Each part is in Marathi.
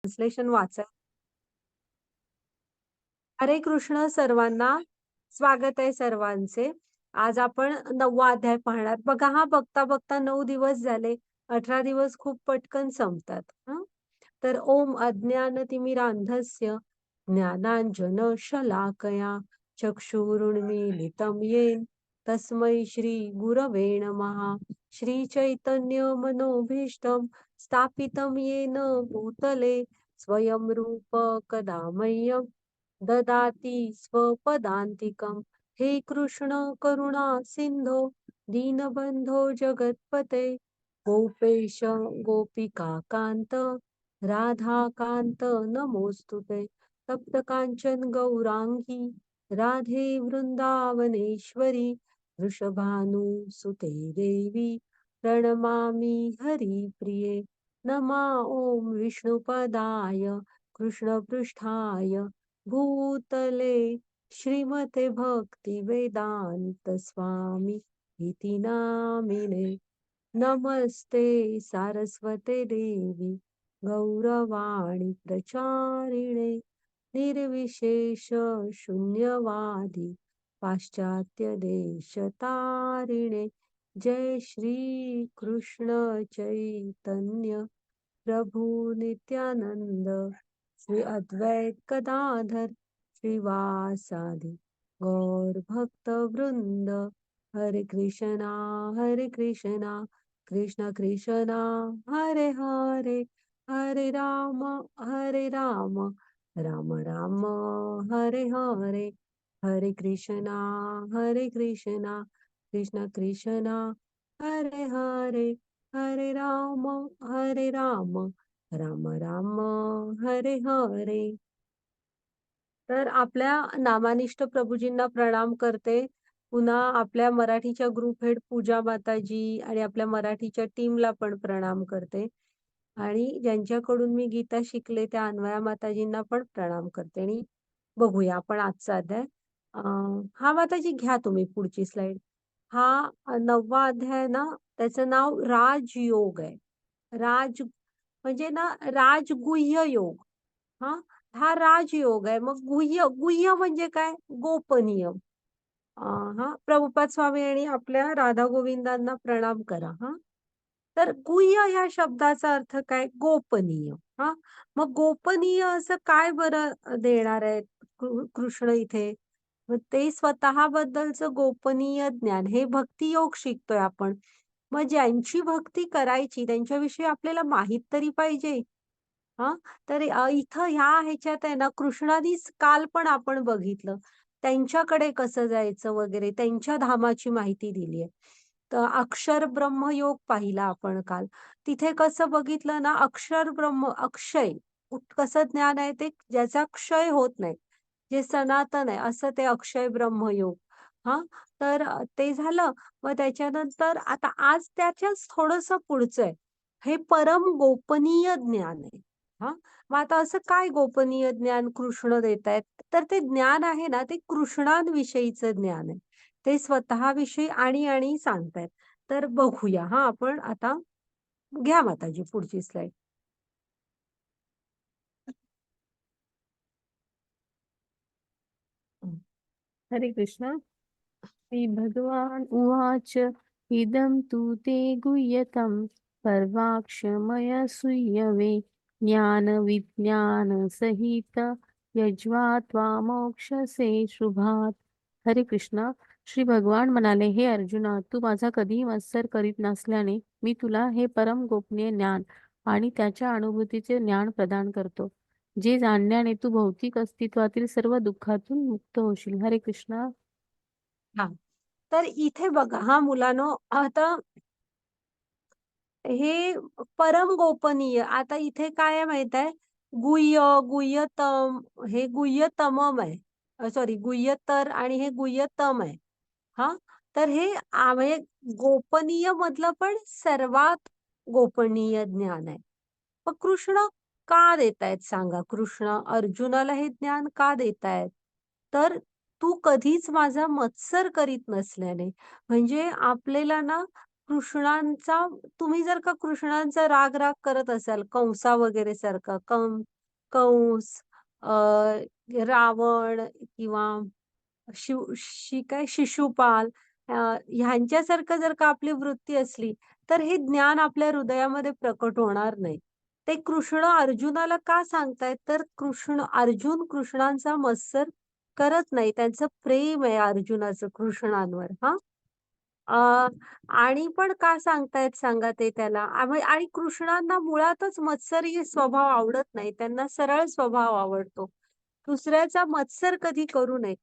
ट्रान्सलेशन वाचाय हरे कृष्ण सर्वांना. स्वागत आहे सर्वांचे. आज आपण 9वा अध्याय पाहणार. बघा हा बघता-बघता 9 दिवस झाले. 18 दिवस खूप पटकन संपतात. हं. तर ओम अज्ञानतिमिरान्धस्य ज्ञानाञ्जनशलाकया चक्षुरुन्मीलितं येन तस्मै श्रीगुरवे नमः. श्रीचैतन्यमनोभीष्टं स्थापितं येन भूतले स्वयं रूप कदा मह्यं ददाति स्वपदान्तिकं. हे कृष्ण करुणा सिंधो दीनबंधो जगत्पते गोपेश गोपिकाकांत राधाकांत नमोस्तुते. तप्तकांचन गौरांगी राधे वृंदावनेश्वरी वृषभानुसुते देवी प्रणमामि हरिप्रिये. नमा ओम विष्णुपदाय कृष्णपृष्ठाय भूतले श्रीमते भक्ती वेदांत स्वामी इति नामिने. नमस्ते सारस्वते देवी गौरवाणी प्रचारिणे निर्विशेष शून्यवादी पाश्चात्य देशतारिणे. जय श्री कृष्ण चैतन्य प्रभु नित्यानंद श्री अद्वैत गदाधर श्रीवासादि गौर भक्त वृंद. हरे कृष्णा कृष्ण कृष्णा हरे हरे हरे राम राम राम हरे हरे. हरे कृष्णा कृष्ण कृष्णा हरे हरे हरे राम राम राम हरे हरे. तर आपल्या नामानिष्ठ प्रभूजींना प्रणाम करते. पुन्हा आपल्या मराठीच्या ग्रुप हेड पूजा माताजी आणि आपल्या मराठीच्या टीमला पण प्रणाम करते. आणि ज्यांच्याकडून मी गीता शिकले त्या अन्वया माताजींना पण प्रणाम करते. आणि बघूया आपण आजचा अध्याय. हा माताजी घ्या तुम्ही पुढची स्लाइड. हा 9वा अध्याय ना, त्याचं नाव राजयोग आहे. राज म्हणजे ना राजगुह्य योग. हा हा राजयोग आहे. मग गुह्य गुह्य म्हणजे काय? गोपनीय. हा प्रभुपाद स्वामी आणि आपल्या राधा गोविंदांना प्रणाम करा. हा तर गुह्य ह्या शब्दाचा अर्थ काय? गोपनीय. हा मग गोपनीय असं काय बरं देणार आहे कृष्ण इथे? मग ते स्वतःबद्दलचं गोपनीय ज्ञान हे भक्ती योग शिकतोय आपण. मग ज्यांची भक्ती करायची त्यांच्याविषयी आपल्याला माहित तरी पाहिजे. हां, तर इथं ह्याच्यात आहे ना, कृष्णानीच काल पण आपण बघितलं. त्यांच्याकडे कसं जायचं वगैरे त्यांच्या धामाची माहिती दिली आहे. तर अक्षर ब्रह्मयोग पाहिला आपण काल. तिथे कसं बघितलं ना, अक्षर ब्रह्म अक्षय कसं ज्ञान आहे ते ज्याचा क्षय होत नाही. जे सनातन आहे असं ते अक्षय ब्रह्मयोग. हां, तर ते झालं. मग त्याच्यानंतर आता आज त्याच्याच थोडंसं पुढचं आहे. हे परम गोपनीय ज्ञान आहे. हां, मग आता असं काय गोपनीय ज्ञान कृष्ण देतायत? तर ते ज्ञान आहे ना, ते कृष्णांविषयीचं ज्ञान आहे. ते स्वतःविषयी आणि सांगतायत. तर बघूया हां, आपण आता घ्या माताजी पुढची स्लाईड. हरे कृष्ण. श्रीभगवान् उवाच इदं तु ते गुह्यतं पर्वाक्षमय सूयवे ज्ञानविज्ञानसहित यज्वा त्वामोक्षसे शुभात्. हरे कृष्ण. श्री भगवान म्हणाले, हे अर्जुना, तू माझा कधीही मत्सर करीत नसल्याने मी तुला हे परम गोपनीय ज्ञान आणि त्याच्या अनुभूतीचे ज्ञान प्रदान करतो, जे जाणण्याने तू भौतिक अस्तित्वातील सर्व दुःखातून मुक्त होशील. हरे कृष्ण. हां, तर इथे बघा हां, मुलांनो आता हे परम गोपनीय. आता इथे काय आहे माहित आहे? गुह्य, गुह्यतम हे गुह्यतमम आहे. सॉरी गुह्यतर आणि हे गुह्यतम आहे. हां, तर हे म्हणजे गोपनीय मधलं पण सर्वात गोपनीय ज्ञान आहे. मग कृष्ण का देतायत सांगा? कृष्ण अर्जुनाला हे ज्ञान का देतायत? तर तू कधीच माझा मत्सर करीत नसल्याने. म्हणजे आपल्याला ना कृष्णांचा तुम्ही जर का कृष्णांचा राग-राग करत असाल, कंसा वगैरे सारखा कंस, अ, रावण किंवा काय शिशुपाल, ह्यांच्यासारखं जर का आपली वृत्ती असली, तर हे ज्ञान आपल्या हृदयामध्ये प्रकट होणार नाही. ते कृष्ण अर्जुनाला का सांगतायत, तर अर्जुन कृष्णांचा मत्सर करत नाही. त्यांचं प्रेम आहे अर्जुनाचं कृष्णांवर हां. अ, आणि पण का सांगतायत सांगा ते त्याला? आणि कृष्णांना मुळातच मत्सरी स्वभाव आवडत नाही. त्यांना सरळ स्वभाव आवडतो. दुसऱ्याचा मत्सर कधी करू नये.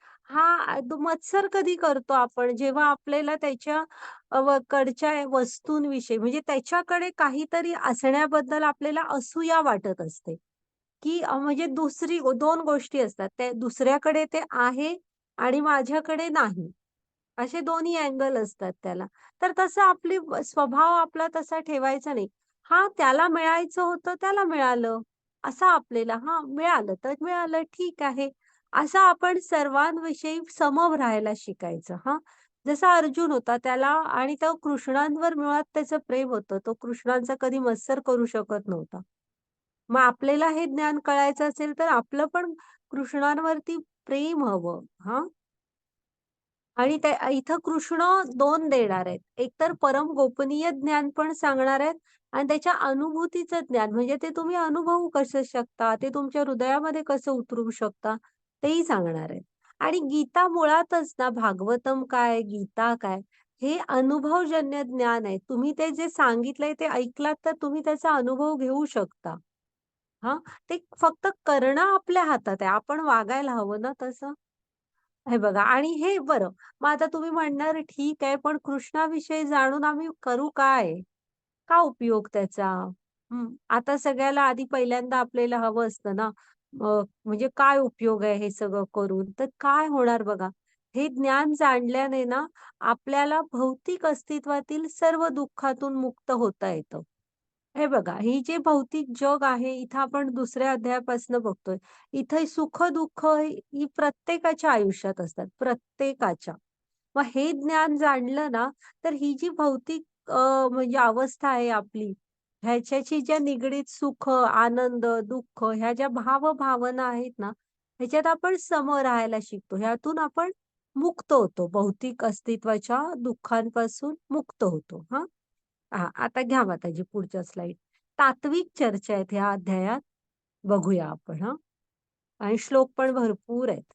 मत्सर कधी करतो आपण? जेव्हा आपल्याला त्याच्या कडच्या वस्तूंविषयी म्हणजे त्याच्याकडे काहीतरी असण्याबद्दल आपल्याला असूया वाटत असते, की म्हणजे 2 गोष्टी असतात. त्या दुसऱ्याकडे ते आहे आणि माझ्याकडे नाही. असे दोन्ही अँगल असतात त्याला. तर तसं स्वभाव आपला तसा ठेवायचा नाही. हां, त्याला मिळायचं होतं, त्याला मिळालं. असं आपल्याला हां, मिळालं तर मिळालं, ठीक आहे. असं आपण सर्वांविषयी समव राहायला शिकायचं हां. जसा अर्जुन होता त्याला आणि तो कृष्णांवर मुळात त्याचं प्रेम होतं. तो कृष्णांचा कधी मत्सर करू शकत नव्हता. मग आपल्याला हे ज्ञान कळायचं असेल, तर आपलं पण कृष्णांवरती प्रेम हवं हां. आणि त्या इथं कृष्ण 2 देणार आहेत. एकतर परम गोपनीय ज्ञान पण सांगणार आहेत आणि त्याच्या अनुभूतीचं ज्ञान म्हणजे ते तुम्ही अनुभवू कसं शकता, ते तुमच्या हृदयामध्ये कसं उतरू शकता, तेही सांगणार आहेत. आणि गीता मुळातच ना भागवतम काय, गीता काय, हे अनुभवजन्य ज्ञान आहे. तुम्ही ते जे सांगितलंय ते ऐकलात तर तुम्ही त्याचा अनुभव घेऊ शकता. हां, ते फक्त करणं आपल्या हातात आहे. आपण वागायला हवं ना तसं. हे बघा आणि हे बरं, मग आता तुम्ही म्हणणार ठीक आहे, पण कृष्णाविषयी जाणून आम्ही करू काय? का उपयोग त्याचा? आता सगळ्याला आधी पहिल्यांदा आपल्याला हवं असतं ना, म्हणजे काय उपयोग आहे हे सगळं करून? तर काय होणार बघा, हे ज्ञान जाणल्याने ना, आपल्याला भौतिक अस्तित्वातील सर्व दुःखातून मुक्त होता येतं. हे बघा, ही जे भौतिक जग आहे, इथं आपण दुसऱ्या अध्यायापासून बघतोय. इथं सुख-दुःख ही प्रत्येकाच्या आयुष्यात असतात, प्रत्येकाच्या. मग हे ज्ञान जाणलं ना, तर ही जी भौतिक म्हणजे अवस्था आहे आपली, ह्याच्याशी ज्या निगडीत सुख, आनंद, दुःख ह्या ज्या भावना आहेत ना, ह्याच्यात आपण सम राहायला शिकतो. ह्यातून आपण मुक्त होतो. भौतिक अस्तित्वाच्या दुःखांपासून मुक्त होतो. हां. हां, आता घ्या माताजी पुढच्या स्लाईड. तात्विक चर्चा आहेत ह्या अध्यायात. बघूया आपण हां. आणि श्लोक पण भरपूर आहेत.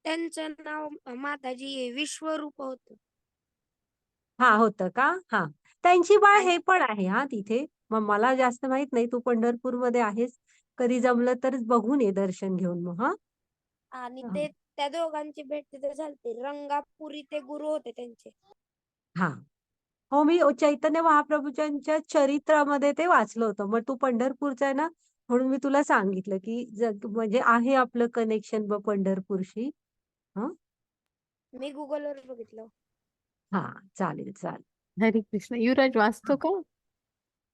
त्यांचं नाव माताजी विश्वरूप होतं. हां, होतं का? हां. त्यांची बाळ आणि हे पण आहे हां तिथे. मग मला जास्त माहीत नाही. तू पंढरपूरमध्ये आहेस. कधी जमलं तर बघून ये दर्शन घेऊन मग हां. आणि हां. ते त्या दोघांची भेट तिथे झालती. रंगापुरी ते गुरु होते त्यांचे. हां. हो, मी चैतन्य महाप्रभूच्यांच्या चरित्रामध्ये ते वाचलं होतं. मग तू पंढरपूरचा आहे ना, म्हणून मी तुला सांगितलं, की म्हणजे आहे आपलं कनेक्शन पंढरपूरशी. हं. मी Googleवर बघितलं. हां, चालेल, चालेल. हरे कृष्ण. युवराज वाचतो का?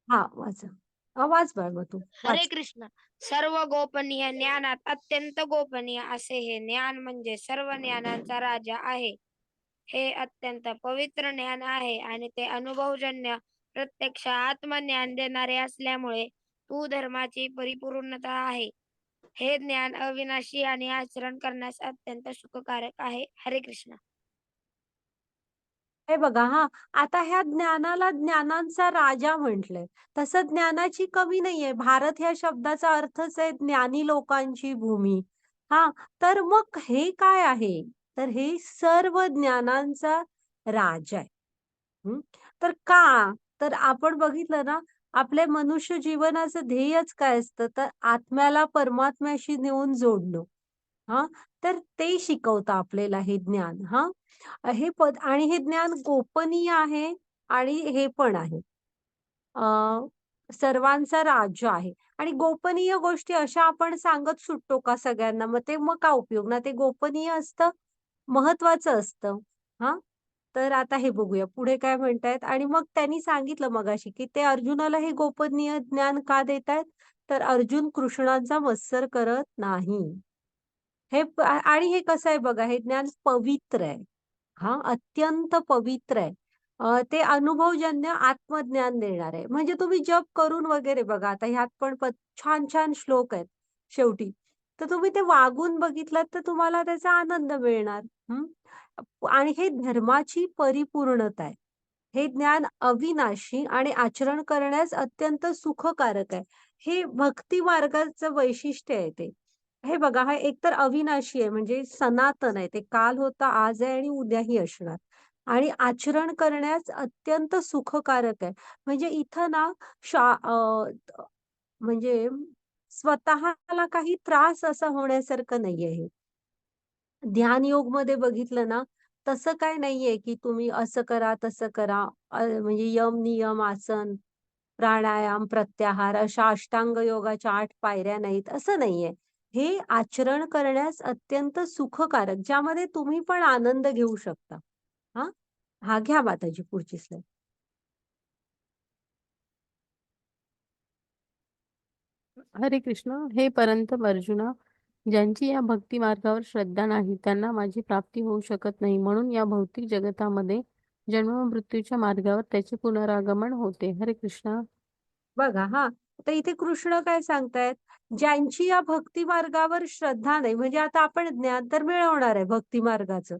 हां, वाचा. वाच बाळ मग तू हरे वाच. कृष्ण. सर्व गोपनीय ज्ञानात अत्यंत गोपनीय असे हे ज्ञान म्हणजे सर्व ज्ञानांचा राजा आहे. हे अत्यंत पवित्र ज्ञान आहे आणि ते अनुभवजन्य प्रत्यक्ष आत्मज्ञान देणारे असल्यामुळे तू धर्माची परिपूर्णता आहे. हे ज्ञान अविनाशी आणि आचरण करण्यास अत्यंत सुखकारक आहे. हरे कृष्ण. हे बघा हां, आता ह्या ज्ञानाला ज्ञानांचा राजा म्हटलंय. तसं ज्ञानाची कमी नाहीये. भारत ह्या शब्दाचा अर्थच आहे ज्ञानी लोकांची भूमी. हां, तर मग हे काय आहे? तर हे सर्व ज्ञानांचा राजा आहे. हं. तर का? तर आपण बघितलं ना, आपल्या मनुष्य जीवनाचं ध्येयच काय असतं? तर आत्म्याला परमात्म्याशी नेऊन जोडणं. हां, तर ते शिकवतं आपल्याला हे ज्ञान हां. हे आणि हे ज्ञान गोपनीय आहे आणि हे पण आहे. अ, सर्वांचा राज्य आहे आणि गोपनीय गोष्टी अशा आपण सांगत सुटतो का सगळ्यांना? मग काय उपयोग ना? ते गोपनीय असतं, महत्वाचं असतं. हां, तर आता हे बघूया पुढे काय म्हणतायत आणि मग त्यांनी सांगितलं मगाशी, की ते अर्जुनाला हे गोपनीय ज्ञान का देतायत? तर अर्जुन कृष्णांचा मत्सर करत नाही. आणि हे कसं आहे बघा, हे ज्ञान पवित्र आहे. हां, अत्यंत पवित्र आहे. ते अनुभवजन्य आत्मज्ञान देणार आहे. म्हणजे तुम्ही जप करून वगैरे बघा. आता ह्यात पण छान-छान श्लोक आहेत शेवटी. तर तुम्ही ते वागून बघितलात तर तुम्हाला त्याचा आनंद मिळणार. हं. आणि हे धर्माची परिपूर्णता आहे. हे ज्ञान अविनाशी आणि आचरण करण्यास अत्यंत सुखकारक आहे. हे भक्ती मार्गाचं वैशिष्ट्य आहे ते. हे बघा, हा एकतर अविनाशी आहे म्हणजे सनातन आहे. ते काल होतं, आज आहे आणि उद्याही असणार. आणि आचरण करण्यास अत्यंत सुखकारक आहे. म्हणजे इथं ना म्हणजे स्वतःला काही त्रास असा होण्यासारखं नाहीये हे. ध्यान योगमध्ये बघितलं ना, तसं काही नाहीये, की तुम्ही असं करा, तसं करा. म्हणजे यम, नियम, आसन, प्राणायाम, प्रत्याहार अशा अष्टांग योगाच्या 8 पायऱ्या नाहीत, असं नाहीये. हे आचरण करण्यास अत्यंत सुखकारक, ज्यामध्ये तुम्ही पण आनंद घेऊ शकता. हां. हां, घ्या माताजी पुढची स्लाईड. हरे कृष्ण. हे परंतप अर्जुना, ज्यांची या भक्ती मार्गावर श्रद्धा नाही त्यांना माझी प्राप्ती होऊ शकत नाही. म्हणून या भौतिक जगतामध्ये जन्म मृत्यूच्या मार्गावर त्याचे पुनरागमन होते. हरे कृष्ण. बघा हां, तर इथे कृष्ण काय सांगतायत, ज्यांची या भक्ती मार्गावर श्रद्धा नाही, म्हणजे आता आपण ज्ञान तर मिळवणार आहे भक्ती मार्गाचं.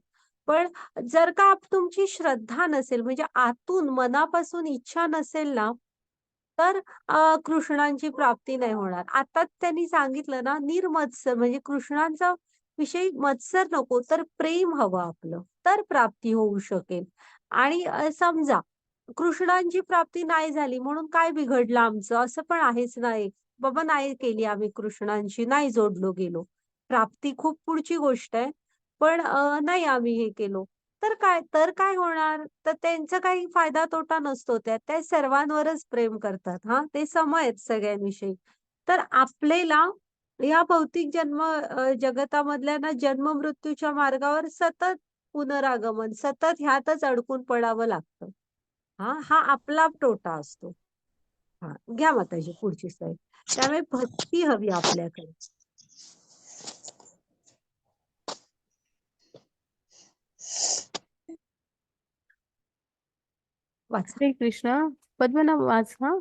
पण जर का तुमची श्रद्धा नसेल, म्हणजे आतून मनापासून इच्छा नसेल ना, तर कृष्णांची प्राप्ती नाही होणार. आताच त्यांनी सांगितलं ना, निर्मत्सर म्हणजे कृष्णांचा विषयी मत्सर नको, तर प्रेम हवं आपलं, तर प्राप्ती होऊ शकेल. आणि समजा कृष्णांची प्राप्ती नाही झाली म्हणून काय बिघडलं आमचं? असं पण आहेच ना एक. बाबा नाही केली आम्ही कृष्णांशी, नाही जोडलो गेलो. प्राप्ती खूप पुढची गोष्ट आहे. पण नाही आम्ही हे केलो. तर काय होणार? तर त्यांचा काही फायदा तोटा नसतो त्यात. ते सर्वांवरच प्रेम करतात हां. ते सम आहेत सगळ्यांविषयी. तर आपल्याला या भौतिक जगतामधल्या ना जन्म-मृत्यूच्या मार्गावर सतत पुनरागमन, सतत ह्यातच अडकून पडावं लागतं. हां, हा आपला तोटा असतो. हां, घ्या माताजी पुढची स्लाईड. त्यामुळे भक्ती हवी आपल्याकडे. वाचा. हरे कृष्ण. पद्मनाभ वाच हा.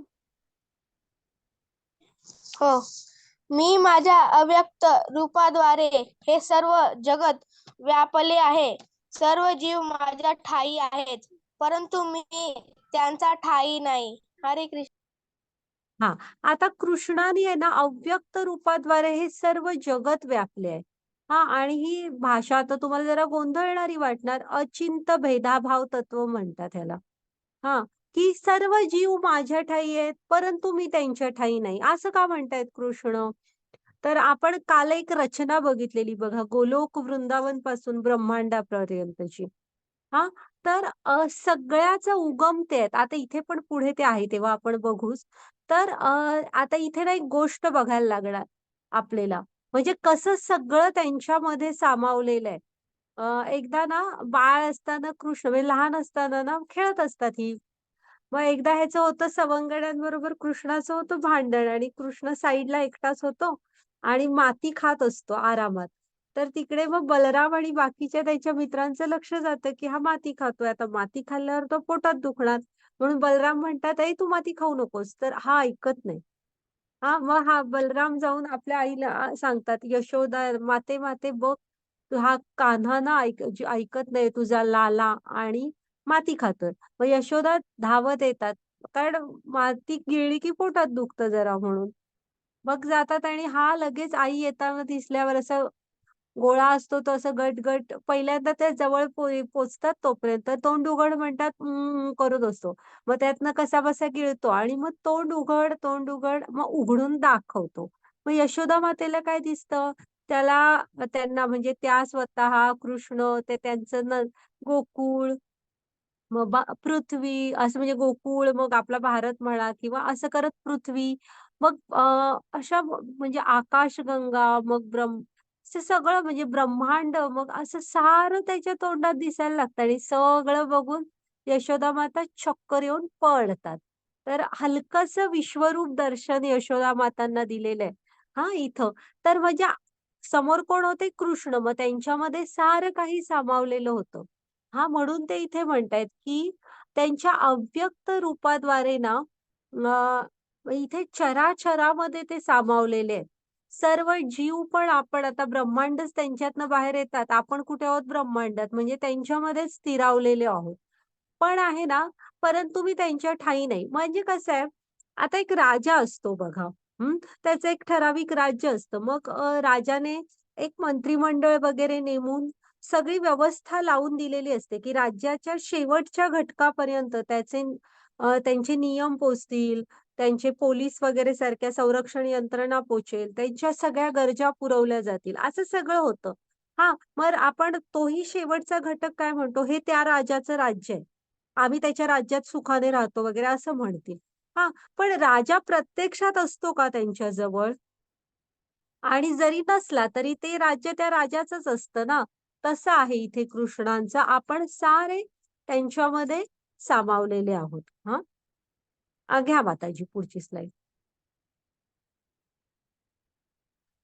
हो. मी माझ्या अव्यक्त रूपाद्वारे हे सर्व जगत व्यापले आहे. सर्व जीव माझ्या ठायी आहेत, परंतु मी त्यांचा ठायी नाही. हरे कृष्ण. हां, आता कृष्णाने आहे ना अव्यक्त रूपाद्वारे हे सर्व जगत व्यापले आहे. हां, आणि ही भाषा आता तुम्हाला जरा गोंधळणारी वाटणार. अचिंत भेदाभाव तत्व म्हणतात ह्याला. हां, की सर्व जीव माझ्या ठायी आहेत, परंतु मी त्यांच्या ठायी नाही. असं का म्हणतायत कृष्ण? तर आपण काल एक रचना बघितलेली बघा, गोलोक वृंदावन पासून ब्रह्मांडापर्यंतची. हां, तर सगळ्याचा उगम ते आहेत. आता इथे पण पुढे ते आहे तेव्हा आपण बघूच. तर आता इथे ना एक गोष्ट बघायला लागणार आपल्याला. म्हणजे कसं सगळं त्यांच्यामध्ये सामावलेलं आहे. एकदा ना बाळ असताना कृष्ण म्हणजे लहान असताना ना खेळत असतात ही. मग एकदा ह्याचं होतं सवंगड्यांबरोबर कृष्णाचं होतं भांडण आणि कृष्ण साईडला एकटाच होतो आणि माती खात असतो आरामात. तर तिकडे मग बलराम आणि बाकीच्या त्याच्या मित्रांचं लक्ष जातं, की हा माती खातोय. आता माती खाल्ल्यावर तो पोटात दुखणार. म्हणून बलराम म्हणतात, "ए तू माती खाऊ नकोस." तर हा ऐकत नाही. हां, मग हा बलराम जाऊन आपल्या आईला सांगतात, "यशोदा, माते, माते बघ, हा कान्हा ना ऐकत नाही तुझा लाला आणि माती खातोय." मग यशोदा धावत येतात. कारण माती गिळली की पोटात दुखतं जरा म्हणून. मग जातात आणि हा लगेच आई येताना दिसल्यावर असं गोळा असतो तो असं गट-गट पहिल्यांदा त्या जवळ पोहोचतात तोपर्यंत तोंड उघड म्हणतात करत असतो. मग त्यातनं कसाबसा गिळतो आणि मग तोंड उघड मग उघडून दाखवतो. मग यशोदा मातेला काय दिसतं? त्यांना म्हणजे त्या स्वतः कृष्ण ते त्यांचं गोकुळ मग पृथ्वी असं म्हणजे गोकुळ, मग आपला भारत म्हणा किंवा असं करत पृथ्वी, मग अशा म्हणजे आकाशगंगा, मग असं सगळं म्हणजे ब्रह्मांड, मग असं सारं त्याच्या तोंडात दिसायला लागतं आणि सगळं बघून यशोदा माता चक्कर येऊन पडतात. तर हलकसं विश्वरूप दर्शन यशोदा मातांना दिलेलं आहे. हां, इथं. तर म्हणजे समोर कोण होते? कृष्ण. मग त्यांच्यामध्ये सारं काही सामावलेलं होतं. हां, म्हणून ते इथे म्हणतायत, की त्यांच्या अव्यक्त रूपाद्वारे ना इथे चराचरामध्ये ते सामावलेले आहेत. सर्व जीव पण आपण आता ब्रह्मांडच त्यांच्यातनं बाहेर येतात. आपण कुठे आहोत? ब्रह्मांडात. म्हणजे त्यांच्यामध्येच स्थिरावलेले आहोत. पण आहे ना, परंतु मी त्यांच्या ठायी नाही. म्हणजे कसं आहे, आता एक राजा असतो बघा. त्याचं एक ठराविक राज्य असतं. मग राजाने एक मंत्रिमंडळ वगैरे नेमून सगळी व्यवस्था लावून दिलेली असते, की राज्याच्या शेवटच्या घटकापर्यंत त्यांचे नियम पोहोचतील, त्यांचे पोलीस वगैरे सारख्या संरक्षण यंत्रणा पोहोचेल, त्यांच्या सगळ्या गरजा पुरवल्या जातील, असं सगळं होतं. हां, मग आपण तोही शेवटचा घटक काय म्हणतो, हे त्या राजाचं राज्य आहे. आम्ही त्याच्या राज्यात सुखाने राहतो वगैरे असं म्हणतील. हां, पण राजा प्रत्यक्षात असतो का त्यांच्याजवळ? आणि जरी नसला तरी ते राज्य त्या राजाचंच असतं ना. तसं आहे इथे कृष्णांचं. आपण सारे त्यांच्यामध्ये सामावलेले आहोत. हां. घ्या माताजी पुढची स्लाईड.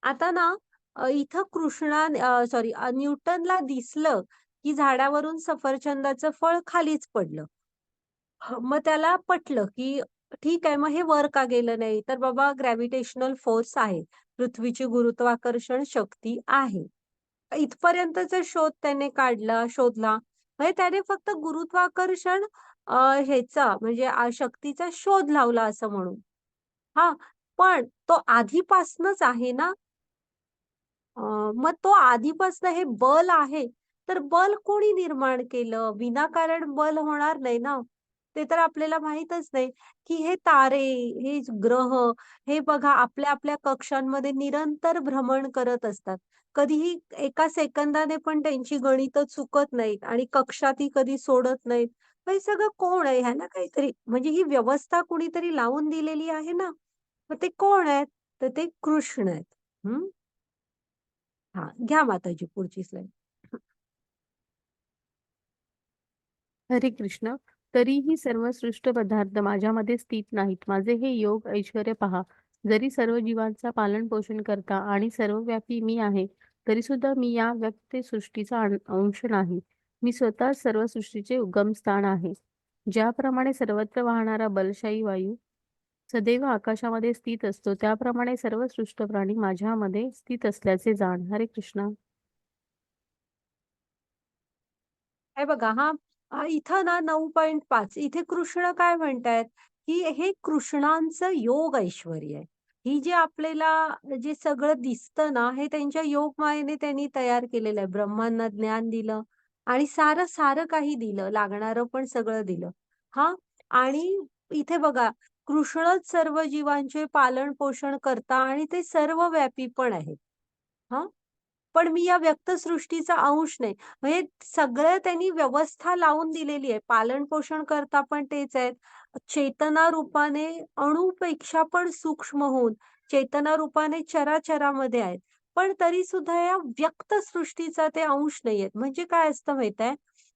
आता ना इथं सॉरी न्यूटनला दिसलं, की झाडावरून सफरचंदाचं फळ खालीच पडलं. मग त्याला पटलं, की ठीक आहे, मग हे वर का गेलं नाही? तर बाबा ग्रॅव्हिटेशनल फोर्स आहे. पृथ्वीची गुरुत्वाकर्षण शक्ती आहे. इथपर्यंतचा शोध त्याने शोधला. म्हणजे त्याने फक्त गुरुत्वाकर्षण अ, ह्याचा म्हणजे शक्तीचा शोध लावला असं म्हणू. हां, पण तो आधीपासनंच आहे ना. मग तो आधीपासनं हे बल आहे, तर बल कोणी निर्माण केलं? विनाकारण बल होणार नाही ना. ते तर आपल्याला माहीतच नाही, की हे तारे, हे ग्रह, हे बघा आपल्या आपल्या कक्षांमध्ये निरंतर भ्रमण करत असतात. कधीही एका सेकंदाने पण त्यांची गणितं चुकत नाहीत आणि कक्षातही कधी सोडत नाहीत. मग हे सगळं कोण आहे? ह्यांना काहीतरी म्हणजे ही व्यवस्था कुणीतरी लावून दिलेली आहे ना. मग ते कोण आहेत? तर ते कृष्ण आहेत. हं. हां, घ्या माताजी पुढची स्लाईड. हरे कृष्ण. तरीही सर्व सृष्ट पदार्थ माझ्यामध्ये स्थित नाहीत. माझे हे योग ऐश्वर्य पहा. जरी सर्व जीवांचा पालन पोषण करता आणि सर्वव्यापी मी आहे, तरी सुद्धा मी या व्यक्त सृष्टीचा अंश नाही. मी स्वतः सर्व सृष्टीचे उगमस्थान आहे. ज्याप्रमाणे सर्वत्र वाहणारा बलशाही वायू सदैव आकाशामध्ये स्थित असतो, त्याप्रमाणे सर्व सृष्ट प्राणी माझ्यामध्ये स्थित असल्याचे जाण. हरे कृष्ण. हे बघा इथं ना 9.5 इथे कृष्ण काय म्हणतायत, की हे कृष्णांचं योग ऐश्वर्य आहे. ही जी आपल्याला जे सगळं दिसतं ना, हे त्यांच्या योगमायेने त्यांनी तयार केलेलं आहे. ब्रह्मांना ज्ञान दिलं आणि सारं काही दिलं, लागणारं पण सगळं दिलं. हां, आणि इथे बघा कृष्णच सर्व जीवांचे पालन-पोषण करता आणि ते सर्वव्यापी पण आहेत. हां. पण मी या व्यक्तसृष्टीचा अंश नाही. म्हणजे सगळं त्यांनी व्यवस्था लावून दिलेली आहे. पालन-पोषण करता पण तेच आहेत. चेतना रूपाने अणुपेक्षा पण सूक्ष्म होऊन चेतना रूपाने चराचरामध्ये आहेत. पण तरी सुद्धा या व्यक्त सृष्टीचा ते अंश नाहीयेत. म्हणजे काय असतं माहीत आहे?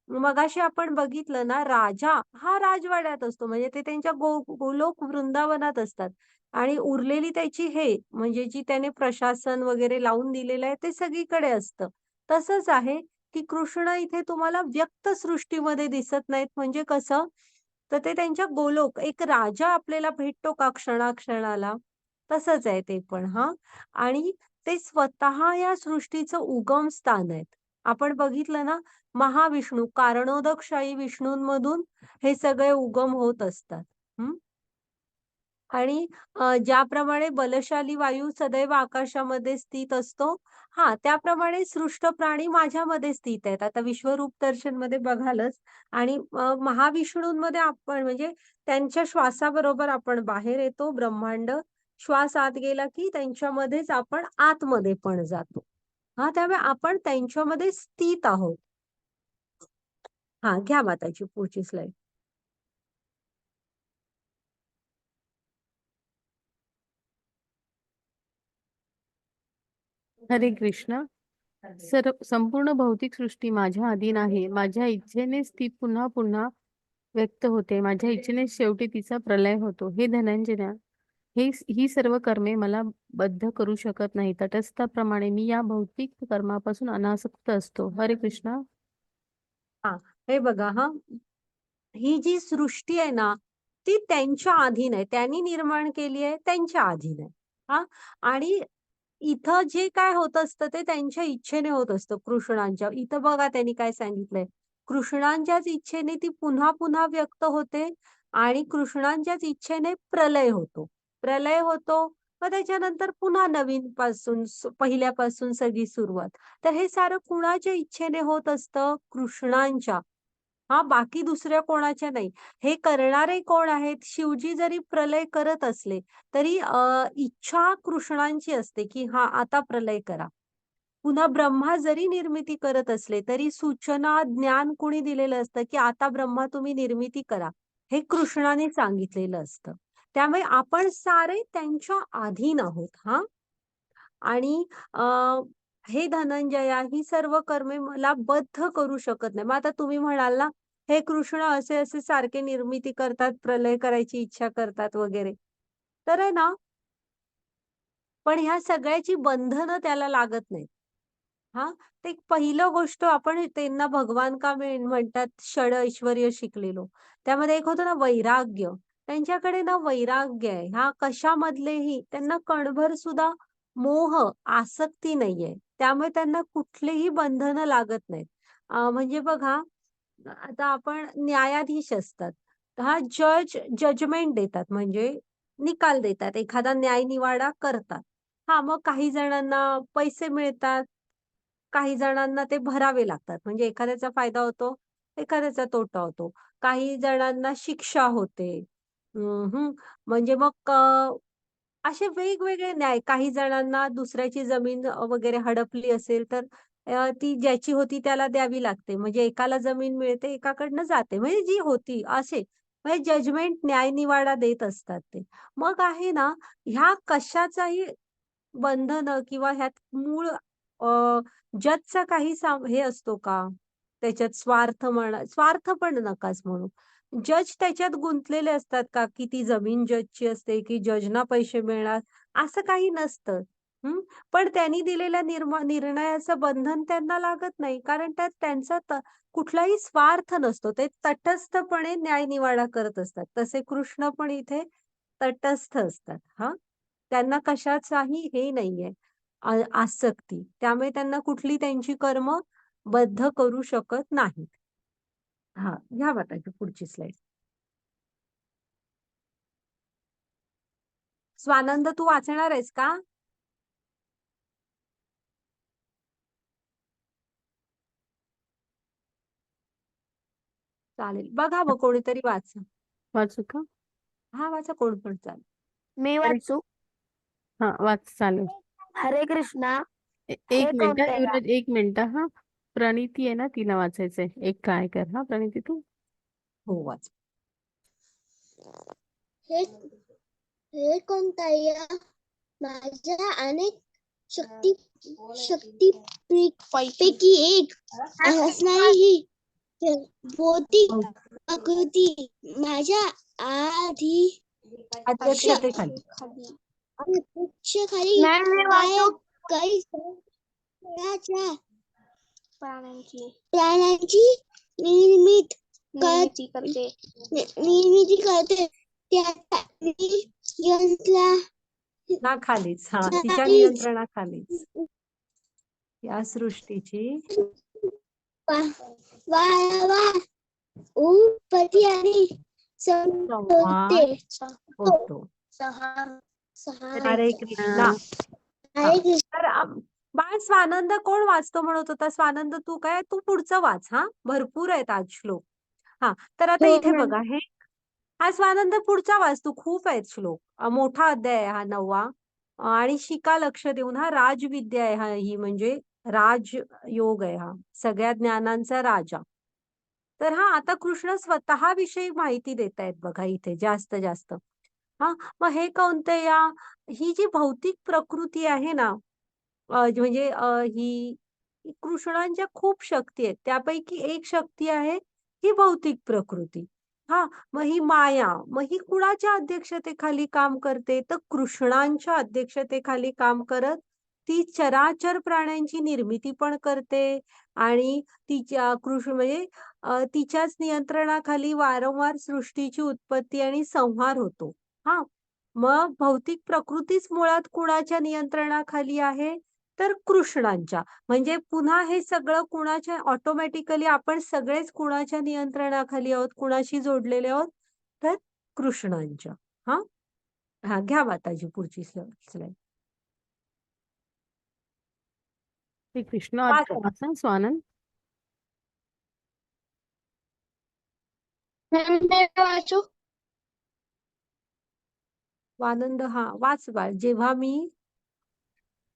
मगाशी आपण बघितलं ना, राजा हा राजवाड्यात असतो. म्हणजे ते त्यांच्या गोलोक वृंदावनात असतात. आणि उरलेली त्याची म्हणजे जी त्याने प्रशासन वगैरे लावून दिलेलं आहे, ते सगळीकडे असतं. तसंच आहे, की कृष्ण इथे तुम्हाला व्यक्त सृष्टीमध्ये दिसत नाहीत. म्हणजे कसं? तर ते त्यांच्या गोलोक एक राजा आपल्याला भेटतो का क्षणाक्षणाला? तसंच आहे ते पण हां. आणि ते स्वतः या सृष्टीचं उगम स्थान आहेत. आपण बघितलं ना, महाविष्णू कारणोदकशाही विष्णूंमधून हे सगळे उगम होत असतात. हं. आणि ज्याप्रमाणे बलशाली वायू सदैव आकाशामध्ये स्थित असतो, त्याप्रमाणे सृष्ट प्राणी माझ्यामध्ये स्थित आहेत. आता विश्वरूप दर्शनमध्ये बघालच आणि महाविष्णूंमध्ये आपण म्हणजे त्यांच्या श्वासाबरोबर आपण बाहेर येतो ब्रह्मांड. श्वास आत गेला की त्यांच्यामध्येच आपण आतमध्ये पण जातो. त्यामुळे आपण त्यांच्यामध्ये स्थित आहोत. घ्या माताजी पुढची स्लाईड. हरे कृष्ण. संपूर्ण भौतिक सृष्टी माझ्या अधीन आहे. माझ्या इच्छेनेच ती पुन्हा पुन्हा व्यक्त होते. माझ्या इच्छेने शेवटी तिचा प्रलय होतो. हे धनंजया, ही सर्व कर्मे मला बद्ध करू शकत नाही. तटस्थाप्रमाणे मी या भौतिक कर्मापासून अनासक्त असतो. हरे कृष्ण. हे बघा ही जी सृष्टी आहे ना, ती त्यांच्या अधीन आहे. त्यांनी निर्माण केली आहे, त्यांच्या अधीन आहे. हां. आणि इथं जे काय होत असतं ते त्यांच्या इच्छेने होत असतं कृष्णांच्या. इथं बघा त्यांनी काय सांगितलंय, कृष्णांच्याच इच्छेने ती पुन्हा-पुन्हा व्यक्त होते आणि कृष्णांच्याच इच्छेने प्रलय होतो. प्रलय होतो, मग त्याच्यानंतर पुन्हा नवीन पासून पहिल्यापासून सगळी सुरुवात. तर हे सारं कुणाच्या इच्छेने होत असतं? कृष्णांच्या. हां, बाकी दुसऱ्या कोणाच्या नाही. हे करणारे कोण आहेत? शिवजी जरी प्रलय करत असले, तरी इच्छा कृष्णांची असते, की हां, आता प्रलय करा. पुन्हा ब्रह्मा जरी निर्मिती करत असले, तरी सूचना, ज्ञान कुणी दिलेलं असतं, की आता ब्रह्मा तुम्ही निर्मिती करा. हे कृष्णाने सांगितलेलं असतं. त्यामुळे आपण सारे त्यांच्या अधीन आहोत हां. आणि हे धनंजया ही सर्व कर्मे मला बद्ध करू शकत नाही. मग आता तुम्ही म्हणाल ना, हे कृष्ण असे-असे सारखे निर्मिती करतात, प्रलय करायची इच्छा करतात वगैरे. तर आहे ना, पण ह्या सगळ्याची बंधनं त्याला लागत नाहीत. हां, ते पहिलं गोष्ट आपण त्यांना भगवान का म्हणतात षड ऐश्वर्य शिकलेलो. त्यामध्ये एक होतं ना वैराग्य. त्यांच्याकडे ना वैराग्य आहे. ह्या कशामधलेही त्यांना कणभर सुद्धा मोह, आसक्ती नाहीये. त्यामुळे त्यांना कुठलीही बंधनं लागत नाहीत. म्हणजे बघा, आता आपण न्यायाधीश असतात. हा जजमेंट देतात म्हणजे निकाल देतात. एखादा न्यायनिवाडा करतात. हां, मग काही जणांना पैसे मिळतात. काही जणांना ते भरावे लागतात. म्हणजे एखाद्याचा फायदा होतो, एखाद्याचा तोटा होतो. काही जणांना शिक्षा होते. हं, म्हणजे मग असे वेगवेगळे न्याय. काही जणांना दुसऱ्याची जमीन वगैरे हडपली असेल, तर ती ज्याची होती त्याला द्यावी लागते. म्हणजे एकाला जमीन मिळते, एकाकडनं जाते. म्हणजे जी होती असे. म्हणजे जजमेंट, न्यायनिवाडा देत असतात ते. मग आहे ना, ह्या कशाचाही बंधनं किंवा ह्यात मूळ जजचा काही हे असतो का? त्याच्यात स्वार्थ म्हणा स्वार्थ पण नकाच म्हणू. जज त्याच्यात गुंतलेले असतात का, की ती जमीन जजची असते, की जजना पैसे मिळणार, असं काही नसतं. हं. पण त्यांनी दिलेल्या निर्णयाचं बंधन त्यांना लागत नाही. कारण त्यात त्यांचा कुठलाही स्वार्थ नसतो. ते तटस्थपणे न्यायनिवाडा करत असतात. तसे कृष्ण पण इथे तटस्थ असतात. हां. त्यांना कशाचाही हे नाहीये, आसक्ती. त्यामुळे त्यांना कुठली त्यांची कर्म बद्ध करू शकत नाहीत. हां, घ्या माताजी पुढची स्लाईड. स्वानंद तू वाचणार आहेस का? चालेल. बघा मग कोणीतरी वाचा. वाचू का? हां, वाचा कोण पण चालेल. मी वाचू. हा वाच चालेल. हरे कृष्णा. एक हे मिनिट कोणतं युवराज, एक मिनिट हा. प्रणिती आहे ना, तिला वाचायचंय. एक ट्राय कर हा प्रणिती तू. हो, वाच. हे हे कोणत्या माझ्या अनेक शक्ती शक्तीपैकी एक असणारी ही भौतिक हो, प्रकृती माझ्या आधी अध्यक्षतेखाली. अध्यक्षाखाली नाही मी काय वाचू. काही सगळ्याच्या प्राण्यांची निर्मित निर्मिती करते त्याच्या ना खालीच. हां, तिच्या नियंत्रणाखालीच नियंत्रणाखालीच. या सृष्टीची वारंवार उत्पत्ती आणि संहार संपत्ती होतो. हरे कृष्णा. हां. हरे कृष्ण. तर बाळ स्वानंद कोण वाचतो म्हणत होता? स्वानंद तू काय? तू पुढचं वाच हां. भरपूर आहेत आज श्लोक. हां, तर आता हो इथे मॅम. बघा हा स्वानंद पुढचा वाच तू. खूप आहेत श्लोक. मोठा अध्याय आहे हा 9वा. आणि शिका लक्ष देऊन हा राजविद्या आहे ही म्हणजे राजयोग आहे हा. सगळ्या ज्ञानांचा राजा. तर हां, आता कृष्ण स्वतःविषयी माहिती देतायत बघा इथे जास्त. हां, मग हे कौंतेया, ही जी भौतिक प्रकृती आहे ना, म्हणजे ही कृष्णांच्या खूप शक्ती आहेत. त्यापैकी एक शक्ती आहे ही भौतिक प्रकृती. हां, मग ही माया, मग ही कुणाच्या अध्यक्षतेखाली काम करते? तर कृष्णांच्या अध्यक्षतेखाली काम करत ती चराचर प्राण्यांची निर्मिती पण करते आणि तिच्या म्हणजे तिच्याच नियंत्रणाखाली वारंवार सृष्टीची उत्पत्ती आणि संहार होतो. हां. मग भौतिक प्रकृतीच मुळात कुणाच्या नियंत्रणाखाली आहे? तर कृष्णांच्या. म्हणजे पुन्हा हे सगळं कुणाच्या ऑटोमॅटिकली आपण सगळेच कुणाच्या नियंत्रणाखाली आहोत, कुणाशी जोडलेले आहोत? तर कृष्णांच्या. हां. हां, घ्या माताजी पुढची स्लाईड. श्री कृष्ण वाचा. वाचा स्वानंद. मी वाचू? आनंद हां, वाच बाळ. जेव्हा मी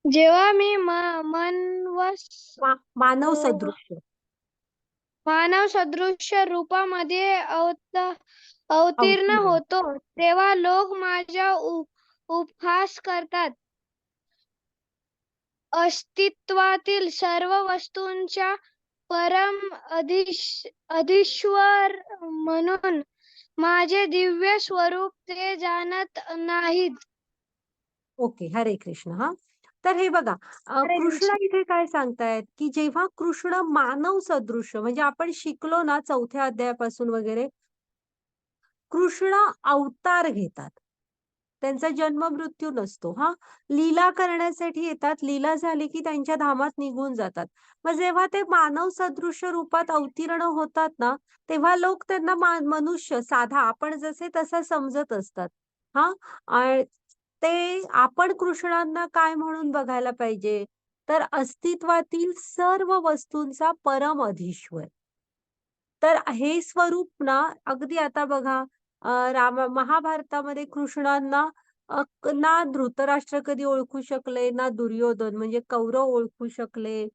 जेव्हा मी मनवस मानव अ, सदृश. मानव सदृश्य रूपामध्ये अवतीर्ण अवतीर्ण. होतो, तेव्हा लोक माझा उपहास करतात. अस्तित्वातील सर्व वस्तूंच्या परम अधीश्वर म्हणून माझे दिव्य स्वरूप ते जाणत नाहीत. ओके. हरे कृष्ण. हां. तर हे बघा, हरे कृष्ण कृष्ण. इथे काय सांगतायत, की जेव्हा कृष्ण मानव सदृश म्हणजे आपण शिकलो ना 4थ्या अध्यायापासून वगैरे, कृष्ण अवतार घेतात. त्यांचा जन्म मृत्यू नसतो. हां. लीला करण्यासाठी येतात. लीला झाली की त्यांच्या धामात निघून जातात. मग जेव्हा ते मानव सदृश रूपात अवतीर्ण होतात ना, तेव्हा लोक त्यांना मनुष्य साधा आपण जसे तसा समजत असतात. हां. ते आपण कृष्णांना काय म्हणून बघायला पाहिजे? तर अस्तित्वातील सर्व वस्तूंचा परम अधीश्वर. तर हे स्वरूप ना अगदी आता बघा, महाभारतामध्ये कृष्णांना ना धृतराष्ट्र कधी ओळखू शकले, ना दुर्योधन म्हणजे कौरव ओळखू शकले,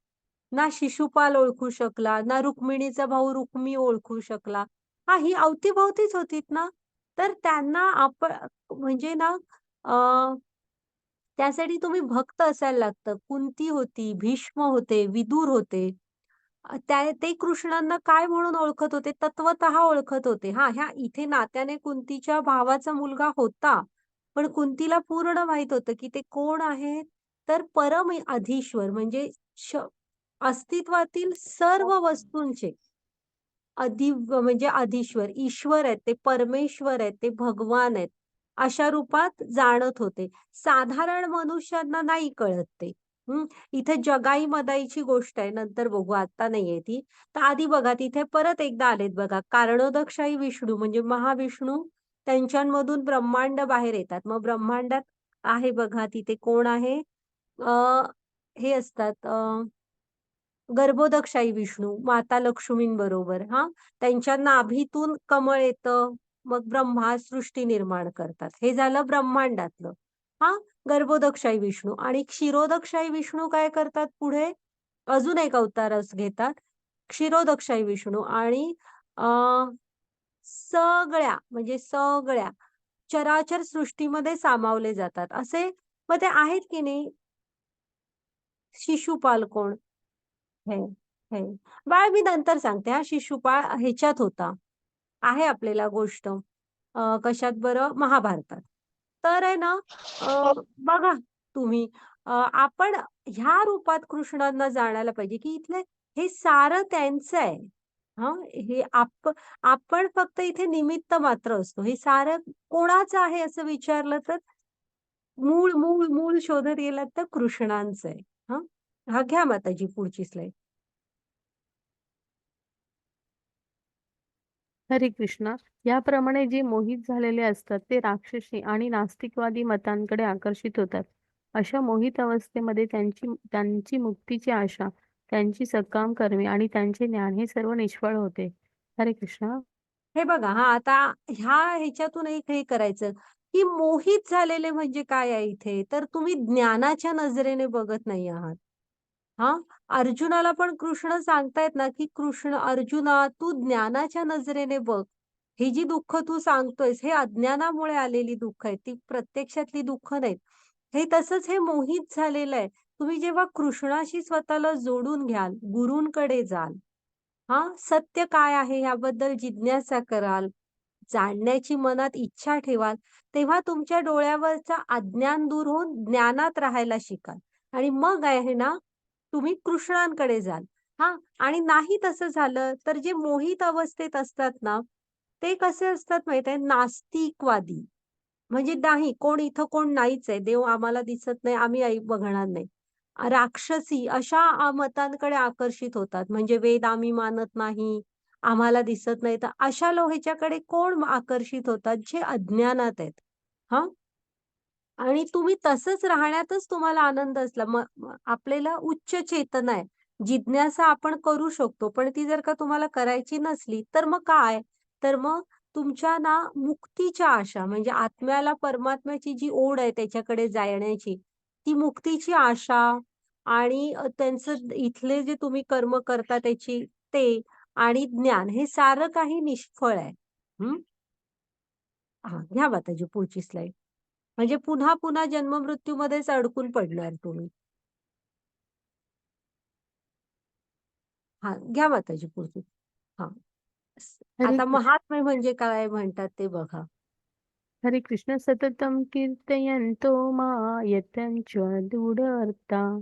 ना शिशुपाल ओळखू शकला, ना रुक्मिणीचा भाऊ रुक्मी ओळखू शकला. हां, ही अवतीभवतीच होतीत ना. तर त्यांना आपण म्हणजे ना त्यासाठी तुम्ही भक्त असायला लागतं. कुंती होती, भीष्म होते, विदुर होते. ते कृष्णांना काय म्हणून ओळखत होते? तत्वतः ओळखत होते. हां, ह्या इथे नात्याने कुंतीच्या भावाचा मुलगा होता. पण कुंतीला पूर्ण माहीत होतं, की ते कोण आहेत? तर परम अधीश्वर म्हणजे अस्तित्वातील सर्व वस्तूंचे म्हणजे अधीश्वर, ईश्वर आहेत, ते परमेश्वर आहेत, ते भगवान आहेत. अशा रूपात जाणत होते. साधारण मनुष्यांना नाही कळत ते. हं. इथे जगाई-मदाईची गोष्ट आहे. नंतर बघू, आता नाहीये ती. तर आधी बघा तिथे परत एकदा आलेत बघा. कारणोदकशाही विष्णू म्हणजे महाविष्णू त्यांच्यामधून ब्रह्मांड बाहेर येतात. मग ब्रह्मांडात आहे बघा तिथे कोण आहे? अ, हे असतात गर्भोदकशाही विष्णू, माता लक्ष्मींबरोबर हां. त्यांच्या नाभीतून कमळ येतं, मग ब्रह्मा सृष्टी निर्माण करतात. हे झालं ब्रह्मांडातलं. हां, गर्भोदकशाही विष्णू आणि क्षीरोदकशाही विष्णू काय करतात पुढे? अजून एक अवतारच घेतात. क्षीरोदकशाही विष्णू आणि अ, सगळ्या चराचर सृष्टीमध्ये सामावले जातात. असे मग ते आहेत की नाही? शिशुपाल कोण? हे, हे. बाळ मी नंतर सांगते हां, शिशुपाळ ह्याच्यात होता. आहे आपल्याला गोष्ट. कशात बरं? महाभारतात. तर आहे ना, बघा तुम्ही, आपण ह्या रूपात कृष्णांना जाणायला पाहिजे, की इथले हे सारं त्यांचं आहे. हां, हे आपण फक्त इथे निमित्त मात्र असतो. हे सारं कोणाचं आहे असं विचारलं तर मूळ शोधत गेलात तर कृष्णांचं आहे. हां. हां, घ्या माताजी पुढची स्लाईड. हरे कृष्ण. याप्रमाणे जे मोहित झालेले असतात ते राक्षसी आणि नास्तिकवादी मतांकडे आकर्षित होतात. अशा मोहित अवस्थेमध्ये त्यांची मुक्तीची आशा, त्यांची सकाम कर्मे आणि त्यांचे ज्ञान हे सर्व निष्फळ होते. हरे कृष्ण. हे बघा हां, आता ह्याच्यातून एक हे करायचं, की मोहित झालेले म्हणजे काय आहे इथे? तर तुम्ही ज्ञानाच्या नजरेने बघत नाही आहात. हां, अर्जुनाला पण कृष्ण सांगतायत ना, की अर्जुना तू ज्ञानाच्या नजरेने बघ. ही जी दुःख तू सांगतोयस, हे अज्ञानामुळे आलेली दुःख आहेत. ती प्रत्यक्षातली दुःख नाहीत. हे तसंच हे मोहित झालेलं आहे. तुम्ही जेव्हा कृष्णाशी स्वतःला जोडून घ्याल, गुरूंकडे जाल, हां, सत्य काय आहे याबद्दल जिज्ञासा कराल, जाणण्याची मनात इच्छा ठेवाल, तेव्हा तुमच्या डोळ्यावरचं अज्ञान दूर होऊन ज्ञानात राहायला शिकाल आणि मग आहे ना, तुम्ही कृष्णांकडे जाल. हां. आणि नाही तसं झालं, तर जे मोहित अवस्थेत असतात ना, ते कसे असतात माहीत आहे, नास्तिकवादी. म्हणजे नाही, कोण नाहीच आहे. देव आम्हाला दिसत नाही, आम्ही बघणार नाही. राक्षसी अशा मतांकडे आकर्षित होतात. म्हणजे वेद आम्ही मानत नाही, आम्हाला दिसत नाही. तर अशा ह्याच्याकडे कोण आकर्षित होतात? जे अज्ञानात आहेत. हां. आणि तुम्ही तसंच राहण्यातच तुम्हाला आनंद असला. मग मग आपल्याला उच्च चेतना आहे. जिज्ञासा आपण करू शकतो. पण ती जर का तुम्हाला करायची नसली, तर मग काय? तर मग तुमच्या ना मुक्तीच्या आशा म्हणजे आत्म्याला परमात्म्याची जी ओढ आहे त्याच्याकडे जाण्याची, ती मुक्तीची आशा आणि त्यांचं इथले जे तुम्ही कर्म करता त्याची ते आणि ज्ञान हे सारं काही निष्फळ आहे. हं. हां, घ्या माताजी पुढची स्लाईड. म्हणजे पुन्हा-पुन्हा जन्म-मृत्यूमध्येच अडकून पडणार तुम्ही. हां, घ्या माताजी पुढची. हां. हरे आता कृष्ण. महात्म्य म्हणजे काय म्हणतात ते बघा. हरे कृष्ण. सततं कीर्तयन्तो मायतं च दूढर्ता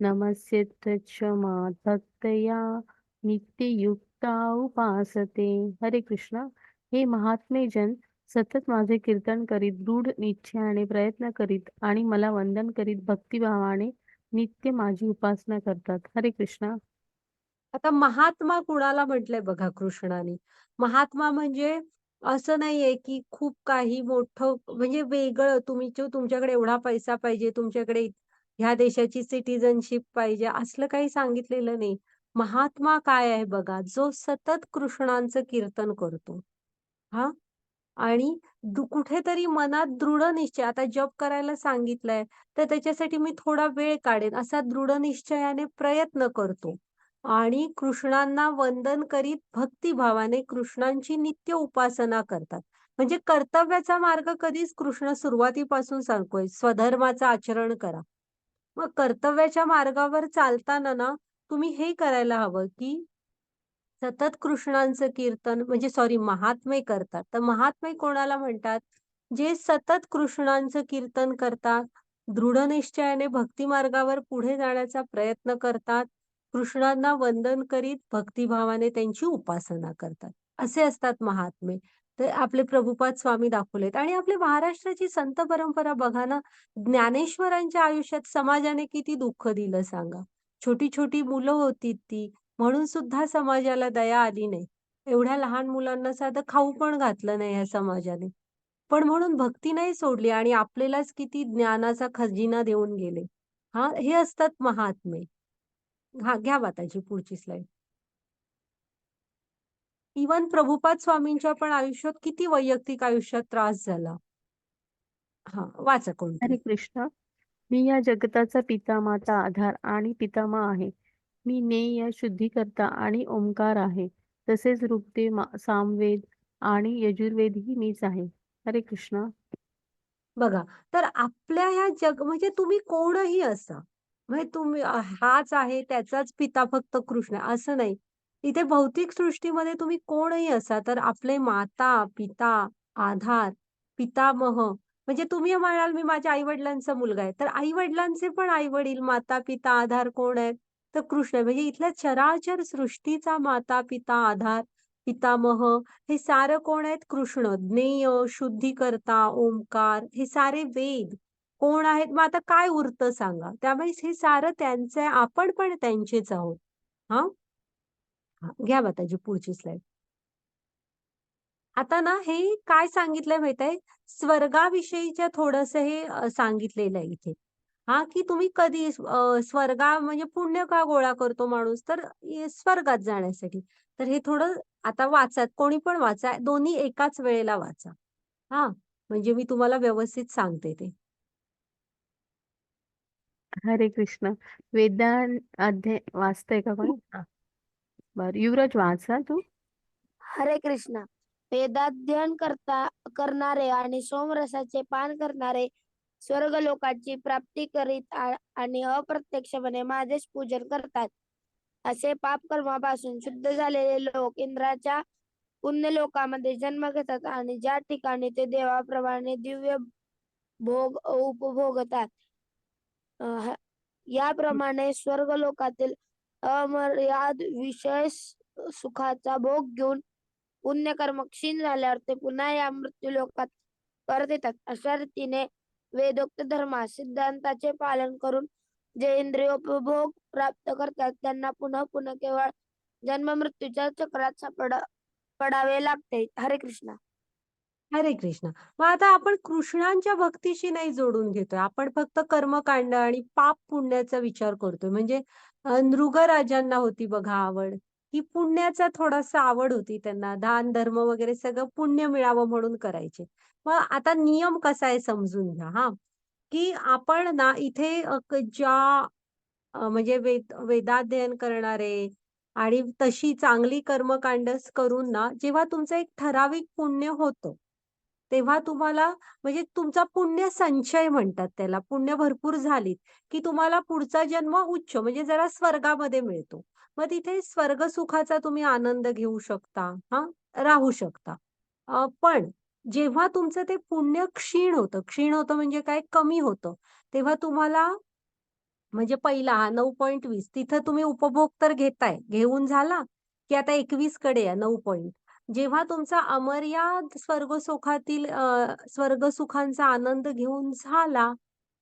नमस्येत क्षमा भक्तया नित्ययुक्ता उपासते. हरे कृष्ण. हे महात्मे जन सतत माझे कीर्तन करीत दृढ निश्चयाने प्रयत्न करीत आणि मला वंदन करीत भक्तिभावाने नित्य माझी उपासना करतात. हरे कृष्ण. आता महात्मा कुणाला म्हटलंय बघा कृष्णाने. महात्मा म्हणजे असं नाहीये, की खूप काही मोठं म्हणजे वेगळं तुमच्याकडे एवढा पैसा पाहिजे, तुमच्याकडे ह्या देशाची सिटिझनशिप पाहिजे, असलं काही सांगितलेलं नाही. महात्मा काय आहे बघा, जो सतत कृष्णांचं कीर्तन करतो. हां? आणि कुठेतरी मनात दृढ निश्चय आता जप करायला सांगितलंय, तर त्याच्यासाठी मी थोडा वेळ काढेन, असा दृढ निश्चयाने प्रयत्न करतो. आणि कृष्णांना वंदन करीत भक्तिभावाने कृष्णांची नित्य उपासना करतात. म्हणजे कर्तव्याचा मार्ग कधीच कृष्ण सुरुवातीपासून सांगतोय, स्वधर्माचं आचरण करा. मग कर्तव्याच्या मार्गावर चालताना ना, तुम्ही हे करायला हवं, की सतत कृष्णांचं कीर्तन म्हणजे सॉरी महात्मे करतात. तर महात्मे कोणाला म्हणतात? जे सतत कृष्णांचं कीर्तन करतात, दृढ निश्चयाने भक्ती मार्गावर पुढे जाण्याचा प्रयत्न करतात, कृष्णांना वंदन करीत भक्तिभावाने त्यांची उपासना करतात. असे असतात महात्मे. तर आपले प्रभुपाद स्वामी दाखवलेत आणि आपली महाराष्ट्राची संत परंपरा बघा ना, ज्ञानेश्वरांच्या आयुष्यात समाजाने किती दुःख दिलं सांगा. छोटी-छोटी मुलं होती ती. म्हणून सुद्धा समाजाला दया आली नाही. एवढ्या लहान मुलांना साधं खाऊ पण घातलं नाही या समाजाने. पण म्हणून भक्ती नाही सोडली आणि आपल्यालाच किती ज्ञानाचा खजिना देऊन गेले. हां, हे असतात महात्मे. हां, घ्या माताजी पुढची स्लाईड. इव्हन प्रभुपाद स्वामींच्या पण आयुष्यात किती वैयक्तिक आयुष्यात त्रास झाला. हां, वाचा हरे कोणती. कृष्ण. मी या जगताचा पिता माता आधार आणि पितामह आहे. मी नेय शुद्धीकर्ता आणि ओंकार आहे. तसेच ऋग्वेद सामवेद आणि यजुर्वेदही मीच आहे. हरे कृष्ण. बघा, तर आपल्या ह्या म्हणजे तुम्ही कोणही असा. म्हणजे तुम्ही हाच आहे, त्याचाच पिता फक्त कृष्ण आहे, असं नाही. इथे भौतिक सृष्टीमध्ये तुम्ही कोणही असा, तर आपले माता, पिता, आधार, पितामह म्हणजे तुम्ही म्हणाल, "मी माझ्या आई-वडिलांचा मुलगा आहे." तर आई-वडिलांचे पण आई-वडील, माता-पिता, आधार कोण आहेत? तर कृष्ण आहे. म्हणजे इथल्या चराचर सृष्टीचा माता, पिता, आधार, पितामह हे सारं कोण आहेत? कृष्ण. ज्ञेय, शुद्धीकर्ता, ओंकार हे सारे वेद कोण आहेत? मग आता काय उरतं सांगा? त्यामुळे हे सारं त्यांचं आहे. आपण पण त्यांचेच आहोत. हां? हां, घ्या माताजी पुढची स्लाईड. आता ना हे काय सांगितलंय माहीत आहे? स्वर्गाविषयीच्या थोडंसं हे सांगितलेलं आहे इथे. हां, की तुम्ही कधी म्हणजे पुण्य का गोळा करतो माणूस? तर स्वर्गात जाण्यासाठी. तर हे थोडं आता वाचा, कोणी पण वाचा. दोन्ही एकाच वेळेला वाचा. हां, म्हणजे मी तुम्हाला व्यवस्थित सांगते ते. हरे कृष्ण. वेदांत अध्याय वाचतंय का कोणी? हा. बरं. युवराज वाचा तू. हरे कृष्ण. वेदाध्ययन करणारे आणि सोमरसाचे पान करणारे स्वर्ग लोकाची प्राप्ती करीत आणि अप्रत्यक्षपणे माझेच पूजन करतात. असे पापकर्मापासून शुद्ध झालेले लोक इंद्राच्या पुण्य लोकामध्ये जन्म घेतात आणि ज्या ठिकाणी ते देवाप्रमाणे दिव्य भोग उपभोगतात. अ, ह- याप्रमाणे स्वर्ग लोकातील अमर्याद विषय सुखाचा भोग घेऊन पुण्यकर्म क्षीण झाल्यावर ते पुन्हा या मृत्यू लोकात परत येतात. अशा रीतीने वेदोक्त धर्म सिद्धांताचे पालन करून जे इंद्रियोपभोग प्राप्त करतात त्यांना पुन्हा पुन्हा केवळ जन्म मृत्यूच्या चक्रात पडावे लागते. हरे कृष्ण. हरे कृष्ण. मग आता आपण कृष्णांच्या भक्तीशी नाही जोडून घेतोय. आपण फक्त कर्मकांड आणि पाप पुण्याचा विचार करतोय. म्हणजे नृगराजांना होती बघा आवड. ही पुण्याचा थोडासा आवड होती त्यांना. दान धर्म वगैरे सगळं पुण्य मिळावं म्हणून करायचे. मग आता नियम कसा आहे समजून घ्या हा. की आपण ना इथे ज्या म्हणजे वेदाध्ययन करणारे आणि तशी चांगली कर्मकांडच करून ना जेव्हा तुमचं एक ठराविक पुण्य होतं, तेव्हा तुम्हाला म्हणजे तुमचा पुण्य संचय म्हणतात त्याला. पुण्य भरपूर झालीत, की तुम्हाला पुढचा जन्म उच्च म्हणजे जरा स्वर्गामध्ये मिळतो. मग तिथे स्वर्ग सुखाचा तुम्ही आनंद घेऊ शकता, हां, राहू शकता. पण जेव्हा तुमचं ते पुण्य क्षीण होतं म्हणजे काय कमी होतं, तेव्हा तुम्हाला म्हणजे पहिला हा 9.20 तिथं तुम्ही उपभोग तर घेताय. घेऊन झाला, की आता 21 कडे या 9 पॉइंट. जेव्हा तुमचा अमर्याद स्वर्गसुखातील स्वर्गसुखांचा आनंद घेऊन झाला,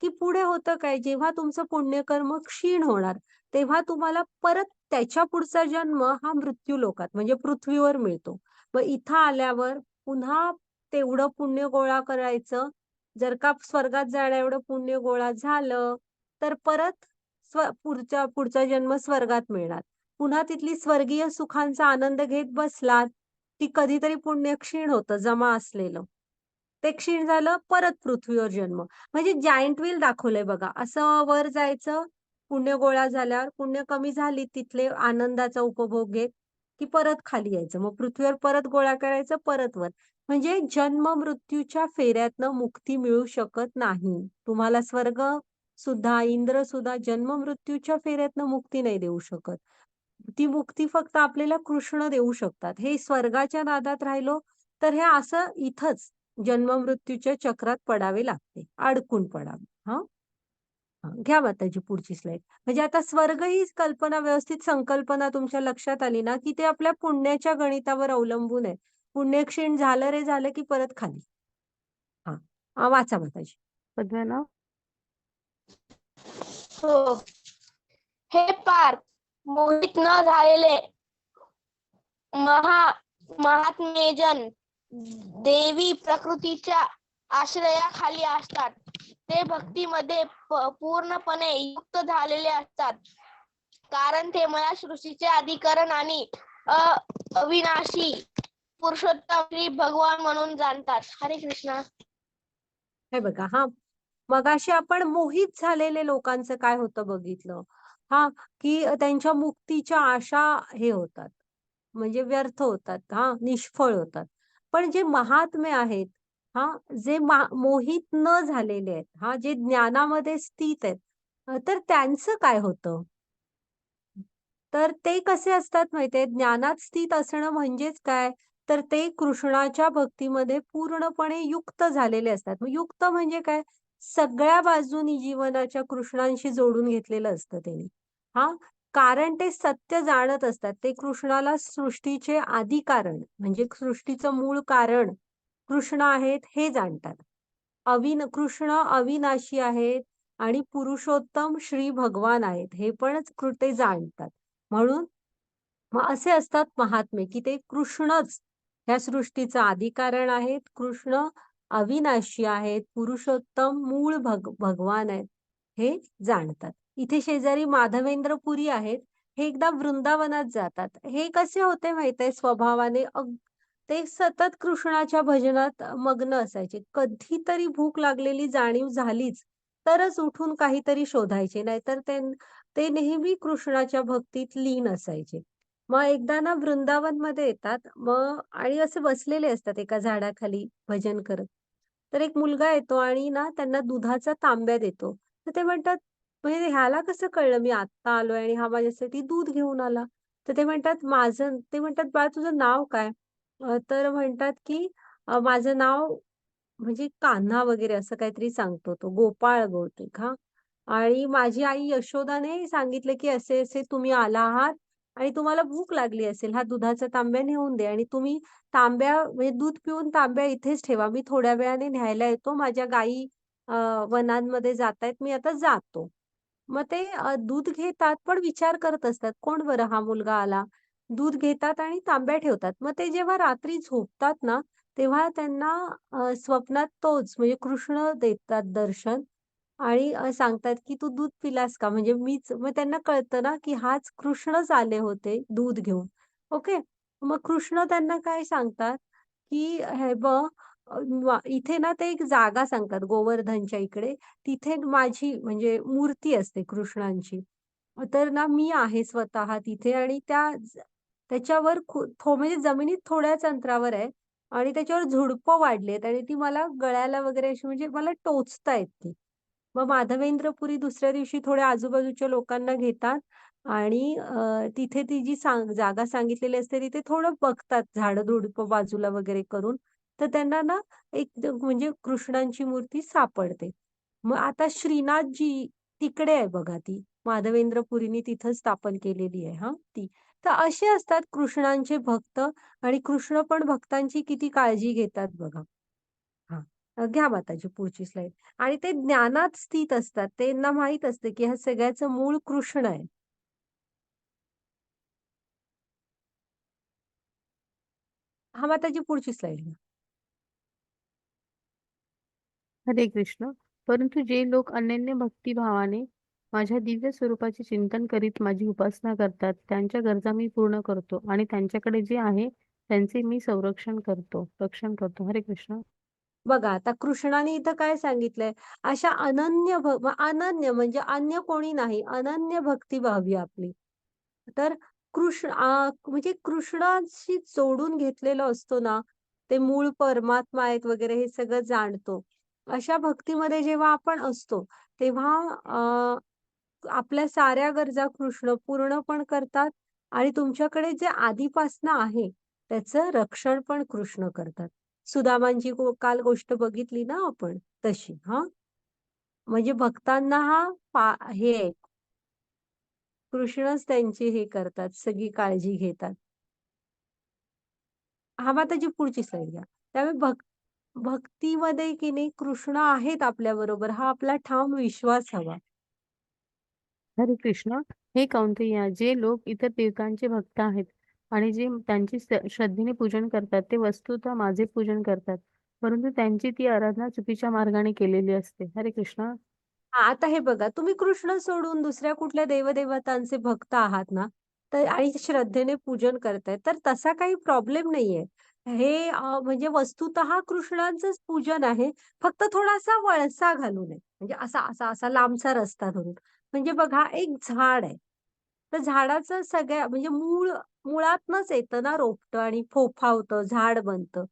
की पुढे होतं काय, जेव्हा तुमचं पुण्यकर्म क्षीण होणार, तेव्हा तुम्हाला परत त्याच्या पुढचा जन्म हा मृत्यू लोकात म्हणजे पृथ्वीवर मिळतो. मग इथं आल्यावर पुन्हा तेवढं पुण्य गोळा करायचं. जर का स्वर्गात जाण्या एवढं पुण्य गोळा झालं, तर परत पुढचा जन्म स्वर्गात मिळणार. पुन्हा तिथली स्वर्गीय सुखांचा आनंद घेत बसलात, की कधीतरी पुण्य क्षीण होतं जमा असलेलं. ते क्षीण झालं, परत पृथ्वीवर जन्म. म्हणजे जायंट व्हील दाखवलंय बघा. असं वर जायचं, पुण्य गोळा झाल्यावर पुण्य कमी झाली तिथले आनंदाचा उपभोग घेत, की परत खाली यायचं. मग पृथ्वीवर परत गोळा करायचं, परत वर. म्हणजे जन्म मृत्यूच्या फेऱ्यातनं मुक्ती मिळू शकत नाही. तुम्हाला स्वर्ग सुद्धा, इंद्र सुद्धा जन्म मृत्यूच्या फेऱ्यातनं मुक्ती नाही देऊ शकत. ती मुक्ती फक्त आपल्याला कृष्ण देऊ शकतात. हे स्वर्गाच्या नादात राहिलो, तर हे असं इथंच जन्म मृत्यूच्या चक्रात पडावे लागते, अडकून पडावे. हां? हां, घ्या माताजी पुढची स्लाईड. म्हणजे आता स्वर्ग ही कल्पना व्यवस्थित संकल्पना तुमच्या लक्षात आली ना, की ते आपल्या पुण्याच्या गणितावर अवलंबून आहे. पुण्यक्षीण झालं रे झालं, की परत खाली. हां. वाचा माताजी. पद्मनाभ. हो. हे पार मोहित न झालेले महात्मेजन देवी प्रकृतीच्या आश्रयाखाली असतात. ते भक्तीमध्ये पूर्णपणे युक्त झालेले असतात. कारण ते मला सृष्टीचे अधिकरण आणि अविनाशी पुरुषोत्तम श्री भगवान म्हणून जाणतात. हरे कृष्ण. हे बघा हा मगाशी आपण मोहित झालेले लोकांचं काय होतं बघितलं हा की त्यांच्या मुक्तीच्या आशा हे होतात म्हणजे व्यर्थ होतात हा निष्फळ होतात. पण जे महात्मे आहेत हा जे मोहित न झालेले आहेत हा जे ज्ञानामध्ये स्थित आहेत तर त्यांचं काय होतं. तर ते कसे असतात माहितीये ज्ञानात स्थित असणं म्हणजेच काय तर ते कृष्णाच्या भक्तीमध्ये पूर्णपणे युक्त झालेले असतात. मग युक्त म्हणजे काय सगळ्या बाजूनी जीवनाच्या कृष्णांशी जोडून घेतलेलं असतं त्यांनी हा कारण ते सत्य जाणत असतात. ते कृष्णाला सृष्टीचे आदी कारण म्हणजे सृष्टीचं मूळ कारण कृष्ण आहेत हे जाणतात. कृष्ण अविनाशी आहेत आणि पुरुषोत्तम श्री भगवान आहेत हे पण ते जाणतात. म्हणून मग असे असतात महात्मे की ते कृष्णच ह्या सृष्टीचं आदिकारण आहेत. कृष्ण अविनाशी आहेत पुरुषोत्तम मूळ भगवान आहेत हे जाणतात. इथे शेजारी माधवेंद्रपुरी आहेत. हे एकदा वृंदावनात जातात. हे कसे होते माहित आहे स्वभावाने ते सतत कृष्णाच्या भजनात मग्न असायचे. कधीतरी भूक लागलेली जाणीव झालीच तरच उठून काहीतरी शोधायचे नाहीतर ते नेहमी कृष्णाच्या भक्तीत लीन असायचे. मग एकदा ना वृंदावन मध्ये येतात मग आणि असे बसलेले असतात एका झाडाखाली भजन करत. तर एक मुलगा येतो आणि ना त्यांना दुधाचा तांब्या देतो. तर ते म्हणतात म्हणजे ह्याला कसं कळलं मी आत्ता आलोय आणि हा माझ्यासाठी दूध घेऊन आला. तर ते म्हणतात बाळा तुझं नाव काय. तर म्हणतात की माझं नाव म्हणजे कान्हा वगैरे असं काहीतरी सांगतो तो गोपाळ बहुतेक हा आणि माझी आई यशोदाने सांगितलं, की असे-असे तुम्ही आला आहात आणि तुम्हाला भूक लागली असेल, हा दुधाचा तांब्या नेऊन दे आणि तुम्ही तांब्या म्हणजे दूध पिऊन तांब्या इथेच ठेवा. मी थोड्या वेळाने न्यायला येतो. माझ्या गायी अ, वनांमध्ये जातायत. मी आता जातो. मग ते दूध घेतात, पण विचार करत असतात, "कोण बरं हा मुलगा आला?" दूध घेतात आणि तांब्या ठेवतात. मग ते जेव्हा रात्री झोपतात ना, तेव्हा त्यांना स्वप्नात तोच म्हणजे कृष्ण देतात दर्शन आणि सांगतात, की "तू दूध पिलास का?" म्हणजे मीच. मग त्यांना कळतं ना, की हाच कृष्णच आले होते दूध घेऊन. ओके. मग कृष्ण त्यांना काय सांगतात, की "हे बघ, इथे ना ते एक जागा सांगतात गोवर्धनच्या इकडे. तिथे माझी म्हणजे मूर्ती असते कृष्णांची. तर ना मी आहे स्वतः तिथे आणि त्याच्यावर म्हणजे जमिनीत थोड्याच अंतरावर आहे आणि त्याच्यावर झुडपं वाढली आणि ती मला गळ्याला वगैरे अशी म्हणजे मला टोचतायत ती. मग माधवेंद्रपुरी दुसऱ्या दिवशी थोड्या आजूबाजूच्या लोकांना घेतात आणि तिथे ती जी जागा सांगितलेली असते तिथे थोडं बघतात झाडं-झुडपं बाजूला वगैरे करून. तर त्यांना ना एक म्हणजे कृष्णांची मूर्ती सापडते. मग आता श्रीनाथजी तिकडे आहे बघा ती. माधवेंद्रपुरीनी तिथं स्थापन केलेली आहे हां, ती. तर असे असतात कृष्णांचे भक्त आणि कृष्ण पण भक्तांची किती काळजी घेतात बघा. हां. घ्या माताजी पुढची स्लाईड. आणि ते ज्ञानात स्थित असतात. त्यांना माहीत असतं, की ह्या सगळ्याचं मूळ कृष्ण आहे. हां, माताजी पुढची स्लाईड घ्या. हरे कृष्ण. परंतु जे लोक अनन्य भक्तिभावाने माझ्या दिव्य स्वरूपाचे चिंतन करीत माझी उपासना करतात, त्यांच्या गरजा मी पूर्ण करतो आणि त्यांच्याकडे जे आहे त्यांचे मी रक्षण करतो. हरे कृष्ण. बघा आता कृष्णाने इथं काय सांगितलंय, अशा अनन्य म्हणजे अन्य कोणी नाही, अनन्य भक्ती व्हावी आपली. तर म्हणजे कृष्णाशी जोडून घेतलेलं असतो ना, ते मूळ परमात्मा आहेत वगैरे हे सगळं जाणतो. अशा भक्तीमध्ये जेव्हा आपण असतो, तेव्हा आपल्या साऱ्या गरजा कृष्ण पूर्ण पण करतात आणि तुमच्याकडे जे आधीपासनं आहे, त्याचं रक्षण पण कृष्ण करतात. सुदामांची काल गोष्ट बघितली ना आपण तशी हां. म्हणजे भक्तांना हे आहे, कृष्णच त्यांची हे करतात, सगळी काळजी घेतात. हां, मग त्याची पुढची स्लाईड घ्या. त्यामुळे भक्तीमध्ये की नाही कृष्ण आहेत आपल्याबरोबर हा आपला ठाम विश्वास हवा. हरे कृष्ण. हे कौंतेय, जे लोक इतर देवतांचे भक्त आहेत आणि जे त्यांची श्रद्धेने पूजन करतात, ते वस्तुतः माझे पूजन करतात. परंतु त्यांची ती आराधना चुकीच्या मार्गाने केलेली असते. हरे कृष्ण. हां, आता हे बघा तुम्ही कृष्ण सोडून दुसऱ्या कुठल्या देवदेवतांचे भक्त आहात ना, तर आणि श्रद्धेने पूजन करताय, तर तसा काही प्रॉब्लेम नाहीये. हे म्हणजे वस्तुतः कृष्णांचंच पूजन आहे. फक्त थोडासा वळसा घालून आहे. म्हणजे असा लांबचा रस्ता धरून. म्हणजे बघा एक झाड आहे. तर झाडाचं म्हणजे मुळातनच येतं ना रोपटं आणि फोफावतं, झाड बनतं.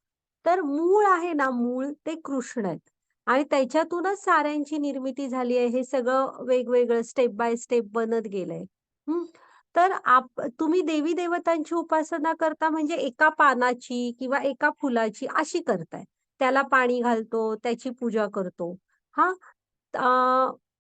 तर मूळ आहे ना मूळ ते कृष्ण आहेत. आणि त्याच्यातूनच साऱ्यांची निर्मिती झाली आहे. हे सगळं वेगवेगळं स्टेप बाय स्टेप बनत गेलंय. हं. तर तुम्ही देवी-देवतांची उपासना करता म्हणजे एका पानाची किंवा एका फुलाची अशी करताय. त्याला पाणी घालतो, त्याची पूजा करतो. हां.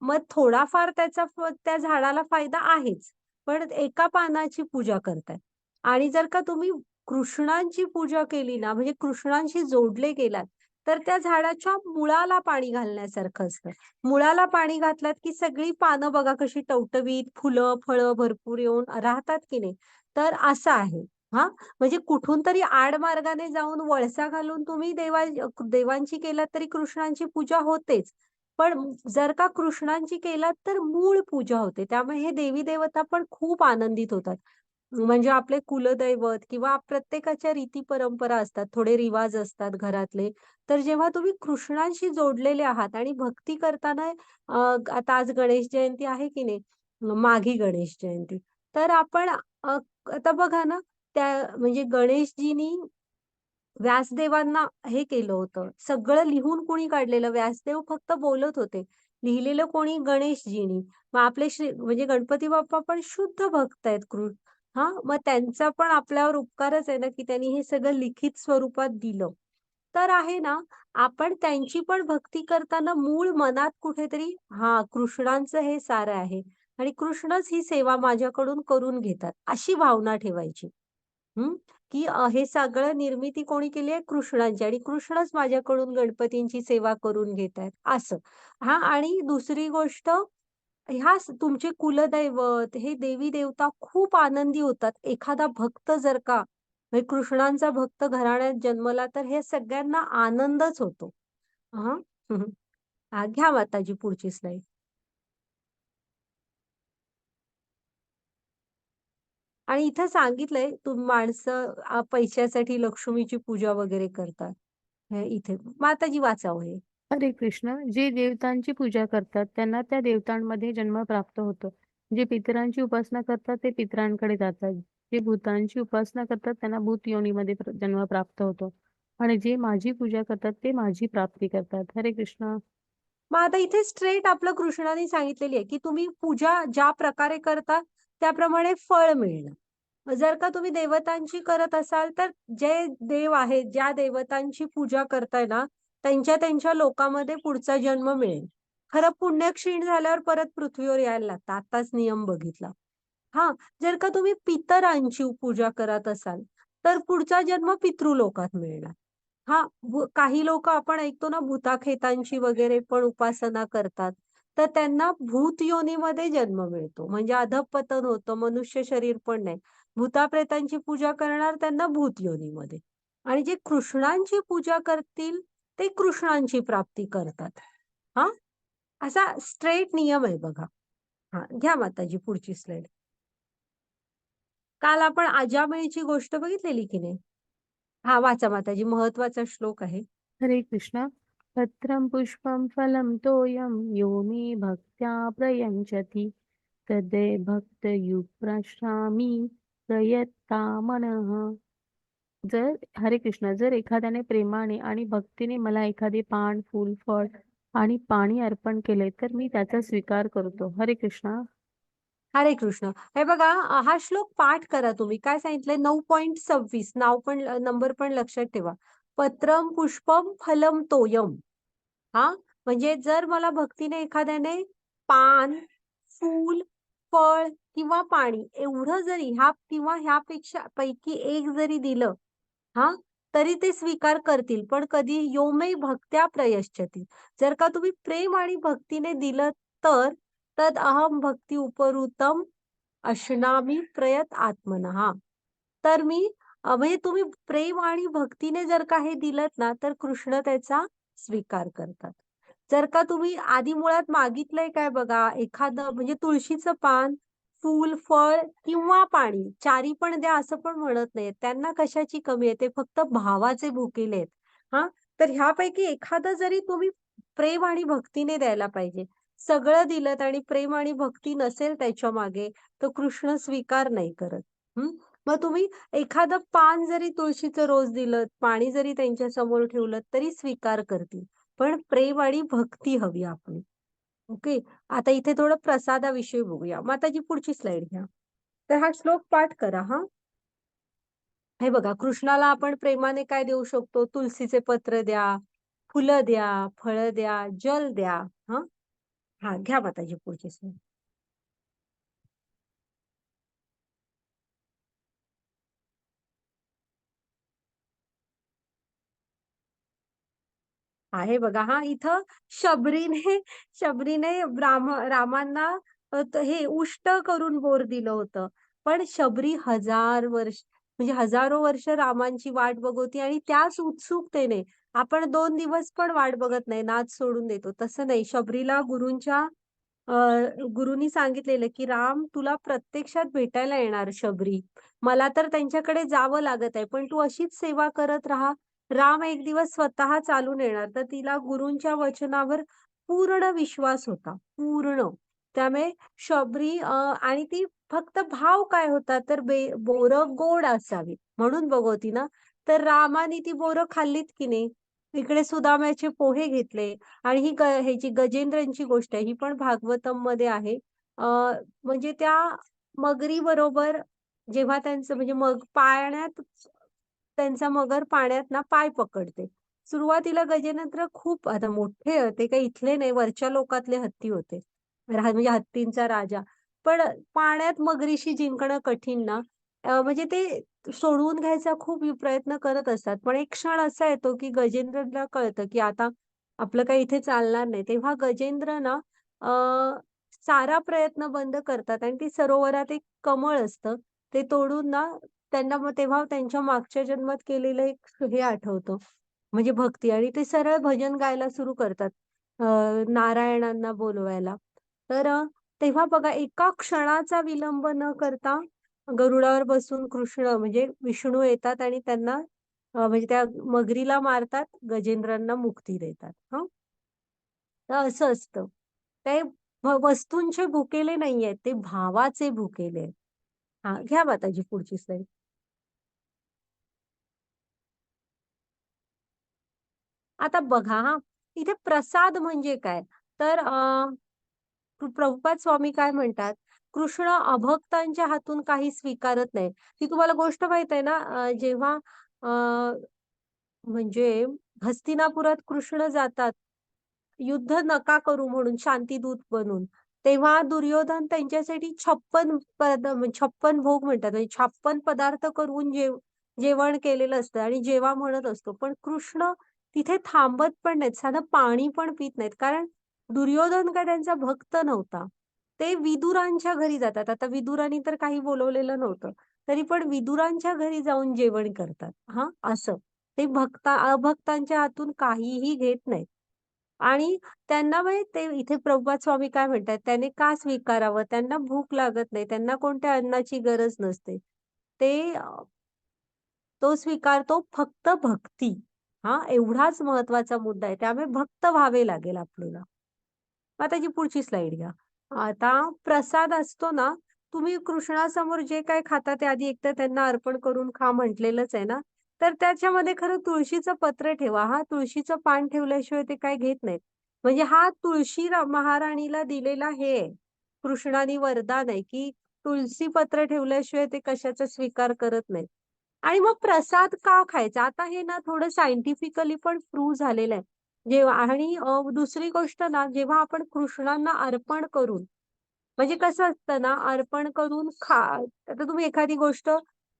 मग थोडाफार त्या झाडाला फायदा आहेच. पण एका पानाची पूजा करताय. आणि जर का तुम्ही कृष्णांची पूजा केली ना, म्हणजे कृष्णांशी जोडले गेलात, तर त्या झाडाच्या मुळाला पाणी घालण्यासारखं असतं. मुळाला पाणी घातलात, की सगळी पानं बघा कशी टवटवीत, फुलं, फळं भरपूर येऊन राहतात की नाही. तर असं आहे. हां, म्हणजे कुठून तरी आडमार्गाने जाऊन वळसा घालून तुम्ही देवांची केलात तरी कृष्णांची पूजा होतेच. पण जर का कृष्णांची केलात तर मूळ पूजा होते. त्यामुळे हे देवी-देवता पण खूप आनंदित होतात. म्हणजे आपले कुलदैवत किंवा प्रत्येकाच्या रीती परंपरा असतात, थोडे रिवाज असतात घरातले. तर जेव्हा तुम्ही कृष्णांशी जोडलेले आहात आणि भक्ती करताना आता आज गणेश जयंती आहे की नाही, माघी गणेश जयंती. तर आपण आता बघा ना, म्हणजे गणेशजींनी व्यासदेवांना हे केलं होतं. सगळं लिहून कोणी काढलेलं? व्यासदेव फक्त बोलत होते. लिहिलेलं कोणी? गणेशजींनी. मग आपले म्हणजे गणपती बाप्पा पण शुद्ध भक्त आहेत हां, मग त्यांचा पण आपल्यावर उपकारच आहे ना, की त्यांनी हे सगळं लिखित स्वरूपात दिलं. तर आहे ना, आपण त्यांची पण भक्ती करताना मूळ मनात कुठेतरी कृष्णांचं हे सारं आहे आणि कृष्णच ही सेवा माझ्याकडून करून घेतात, अशी भावना ठेवायची. हं, की हे सगळं निर्मिती कोणी केली आहे? कृष्णांची आणि कृष्णच माझ्याकडून गणपतींची सेवा करून घेतायत असं. आणि दुसरी गोष्ट तुमचे कुलदैवत, हे देवी-देवता खूप आनंदी होतात. एखादा भक्त जर का म्हणजे कृष्णांचा भक्त घराण्यात जन्मला, तर हे सगळ्यांना आनंदच होतो. हां. हं, हं. घ्या माताजी पुढची स्लाईड. आणि इथं सांगितलंय माणसं पैशासाठी लक्ष्मीची पूजा वगैरे करतात. हे इथे माताजी वाचावं हे. हरे कृष्ण. जे देवतांची पूजा करतात त्यांना त्या देवतांमध्ये जन्म प्राप्त होतो. जे पितरांची उपासना करतात ते पितरांकडे जातात. जे भूतांची उपासना करतात त्यांना भूत योनीमध्ये जन्म प्राप्त होतो. आणि जे माझी पूजा करतात ते माझी प्राप्ती करतात. हरे कृष्ण. मग आता इथे स्ट्रेट आपलं कृष्णाने सांगितलेली आहे, की तुम्ही पूजा ज्या प्रकारे करता त्याप्रमाणे फळ मिळणं. जर का तुम्ही देवतांची करत असाल, तर जे देव आहेत, ज्या देवतांची पूजा करताय ना, त्यांच्या त्यांच्या लोकामध्ये पुढचा जन्म मिळेल. खरं पुण्य क्षीण झाल्यावर परत पृथ्वीवर यायला लागतं. आताच नियम बघितला. हां, जर का तुम्ही पितरांची पूजा करत असाल, तर पुढचा जन्म पितृलोकात मिळणार. काही लोकं आपण ऐकतो ना भूताखेतांची वगैरे पण उपासना करतात. तर त्यांना भूत योनीमध्ये जन्म मिळतो. म्हणजे अधःपतन होतं, मनुष्य शरीर पण नाही. भूताप्रेतांची पूजा करणार त्यांना भूत योनीमध्ये. आणि जे कृष्णांची पूजा करतील, ते कृष्णांची प्राप्ती करतात. हां, असा स्ट्रेट नियम आहे बघा. घ्या माताजी पुढची स्लाईड. काल आपण अजामिळची गोष्ट बघितलेली की नाही? वाचा माताजी महत्वाचा श्लोक आहे. हरे कृष्ण. पत्रं पुष्पं फलं तोयं यो मे भक्त्या प्रयच्छति तद् भक्तयुक्तश्रामी प्रयत्ता मनः. हरे कृष्ण. जर एखाद्याने प्रेमाने आणि भक्तीने मला एखादे पान, फूल, फळ आणि पाणी अर्पण केले, तर मी त्याचा स्वीकार करतो. हरे कृष्ण. हरे कृष्ण. हे बघा हा श्लोक पाठ करा तुम्ही. काय सांगितलंय 9.26 नंबर पण लक्षात ठेवा. पत्रम पुष्पम फलम तोयम. म्हणजे जर मला भक्तीने एखाद्याने पान, फूल, फळ किंवा पाणी एवढं जरी ह्यापेक्षा पैकी एक जरी दिलं, हां, तरी ते स्वीकार करतील. पण कधी यो मे भक्त्या प्रयश्चती. जर का तुम्ही प्रेम आणि भक्तीने दिलं तर, तद अहम भक्ती उपरुतम अश्नामी प्रयत आत्मनः. तर मी म्हणजे तुम्ही प्रेम आणि भक्तीने जर का हे दिलत ना, तर कृष्ण त्याचा स्वीकार करतात. जर का तुम्ही आधी मुळात मागितलंय काय बघा, एखादं म्हणजे तुळशीचं पान, फूल, फळ किंवा पाणी चारी पण द्या असं पण म्हणत नाहीये. त्यांना कशाची कमी आहे, ते फक्त भावाचे भुकेले आहेत. हां, तर ह्यापैकी एखादं जरी तुम्ही प्रेम आणि भक्तीने द्यायला पाहिजे. सगळं दिलत आणि प्रेम आणि भक्ती नसेल त्याच्यामागे, तर कृष्ण स्वीकार नाही करत. हं. मग तुम्ही एखादं पान जरी तुळशीचं रोज दिलत, पाणी जरी त्यांच्या समोर ठेवलं, तरी स्वीकार करतील. पण प्रेम आणि भक्ती हवी आपली. ओके. आता इथे थोडं प्रसादाविषयी बघूया. माताजी पुढची स्लाईड घ्या. तर हा श्लोक पाठ करा हे बघा कृष्णाला आपण प्रेमाने काय देऊ शकतो? तुलसीचे पत्र द्या, फुलं द्या, फळं द्या, जल द्या. हं. घ्या माताजी पुढची स्लाईड. आहे बघा इथं शबरीने शबरीने रामांना हे उष्ट करून बोर दिलं होतं. पण शबरी म्हणजे हजारो वर्ष रामांची वाट बघवती आणि त्याच उत्सुकतेने आपण 2 दिवस पण वाट बघत नाही, नाद सोडून देतो. तसं नाही शबरीला अ, गुरूंनी सांगितलेलं, की "राम तुला प्रत्यक्षात भेटायला येणार शबरी. मला तर त्यांच्याकडे जावं लागत आहे, पण तू अशीच सेवा करत राहा. राम एक दिवस स्वतः चालून येणार." तर तिला गुरूंच्या वचनावर पूर्ण विश्वास होता, पूर्ण. त्यामुळे शबरी आणि ती फक्त भाव काय होता, तर बोरं गोड असावीत म्हणून बघवती ना. तर रामाने ती बोरं खाल्लीत की नाही. इकडे सुदाम्याचे पोहे घेतले आणि ह्याची गजेंद्रांची गोष्ट आहे. ही पण भागवतममध्ये आहे. अ, म्हणजे त्या मगरी बरोबर जेव्हा त्यांचं म्हणजे मग पाण्यात त्यांचा मगर पाण्यात ना पाय पकडते. सुरुवातीला गजेंद्र खूप आता मोठे ते काही इथले नाही, वरच्या लोकातले हत्ती होते. म्हणजे हत्तींचा राजा. पण पाण्यात मगरीशी जिंकणं कठीण ना, म्हणजे ते सोडवून घ्यायचा खूप प्रयत्न करत असतात. पण एक क्षण असा येतो, की गजेंद्रला कळतं, की आता आपलं काही इथे चालणार नाही. तेव्हा गजेंद्र ना सारा प्रयत्न बंद करतात आणि ती सरोवरात एक कमळ असतं. ते तोडून ना त्यांना मग तेव्हा त्यांच्या मागच्या जन्मात केलेलं एक हे आठवतं, म्हणजे भक्ती आणि ते सरळ भजन गायला सुरू करतात, अ, नारायणांना बोलवायला. तर तेव्हा बघा एका क्षणाचा विलंब न करता गरुडावर बसून कृष्ण म्हणजे विष्णू येतात आणि त्यांना म्हणजे त्या मगरीला मारतात, गजेंद्रांना मुक्ती देतात. हं. तर असं असतं. ते वस्तूंचे भुकेले नाहीयेत, ते भावाचे भुकेले आहेत. हां, घ्या माताजी पुढची स्लाईड. आता बघा हां, इथे प्रसाद म्हणजे काय? तर प्रभुपाद स्वामी काय म्हणतात, कृष्ण अभक्तांच्या हातून काही स्वीकारत नाही. ती तुम्हाला गोष्ट माहीत आहे ना, जेव्हा अ, म्हणजे हस्तिनापुरात कृष्ण जातात, युद्ध नका करू म्हणून शांतीदूत बनून. तेव्हा दुर्योधन त्यांच्यासाठी 56 भोग म्हणतात म्हणजे 56 पदार्थ करून जेवण केलेलं असतं आणि जेवा म्हणत असतो. पण कृष्ण तिथे थांबत पण नाहीत. साधं पाणी पण पीत नाहीत. कारण दुर्योधन काय त्यांचा भक्त नव्हता. ते विदुरांच्या घरी जातात. आता विदुरांनी तर काही बोलवलेलं नव्हतं. तरी पण विदुरांच्या घरी जाऊन जेवण करतात. हां, असं. ते अभक्तांच्या हातून काहीही घेत नाहीत. आणि त्यांना म्हणजे ते इथे प्रभुपाद स्वामी काय म्हणतात, त्याने का स्वीकारावं? त्यांना भूक लागत नाही. त्यांना कोणत्या अन्नाची गरज नसते. ते तो स्वीकारतो फक्त भक्ती. हां, एवढाच महत्वाचा मुद्दा आहे. त्यामुळे भक्त व्हावे लागेल आपल्याला. मग त्याची पुढची स्लाईड घ्या. आता प्रसाद असतो ना, तुम्ही कृष्णासमोर जे काही खाता ते आधी एकतर त्यांना अर्पण करून खा म्हटलेलंच आहे ना, तर त्याच्यामध्ये खरं तुळशीचं पत्र ठेवा हां. तुळशीचं पान ठेवल्याशिवाय ते काही घेत नाहीत. म्हणजे हा तुळशी महाराणीला दिलेला हे आहे. कृष्णाने वरदान आहे, की तुळशी पत्र ठेवल्याशिवाय ते कशाचा स्वीकार करत नाहीत. आणि मग प्रसाद का खायचा? आता हे ना थोडं सायंटिफिकली पण प्रूव्ह झालेलं आहे. जेव्हा आणि दुसरी गोष्ट ना, जेव्हा आपण कृष्णांना अर्पण करून म्हणजे कसं असतं ना, अर्पण करून आता तुम्ही एखादी गोष्ट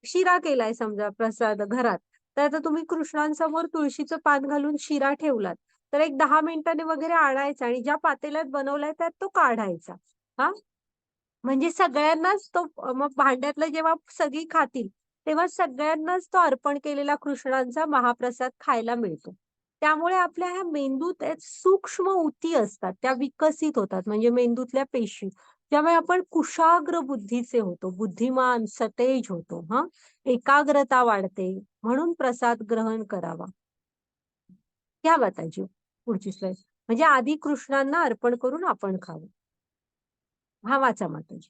शिरा केलाय समजा प्रसाद घरात, तर आता तुम्ही कृष्णांसमोर तुळशीचं पान घालून शिरा ठेवलात, तर एक 10 मिनिटांनी वगैरे आणायचा आणि ज्या पातेल्यात बनवलाय त्यात तो काढायचा. हां? म्हणजे सगळ्यांनाच तो मग भांड्यातलं जेव्हा सगळी खातील, तेव्हा सगळ्यांनाच तो अर्पण केलेला कृष्णांचा महाप्रसाद खायला मिळतो. त्यामुळे आपल्या ह्या मेंदूत एक सूक्ष्म ऊती असतात, त्या विकसित होतात म्हणजे मेंदूतल्या पेशी. त्यामुळे आपण कुशाग्र बुद्धीचे होतो, बुद्धिमान, सतेज होतो. हां, एकाग्रता वाढते, म्हणून प्रसाद ग्रहण करावा. घ्या माताजी पुढची स्लाईड. म्हणजे आधी कृष्णांना अर्पण करून आपण खावं. हा वाचा माताजी.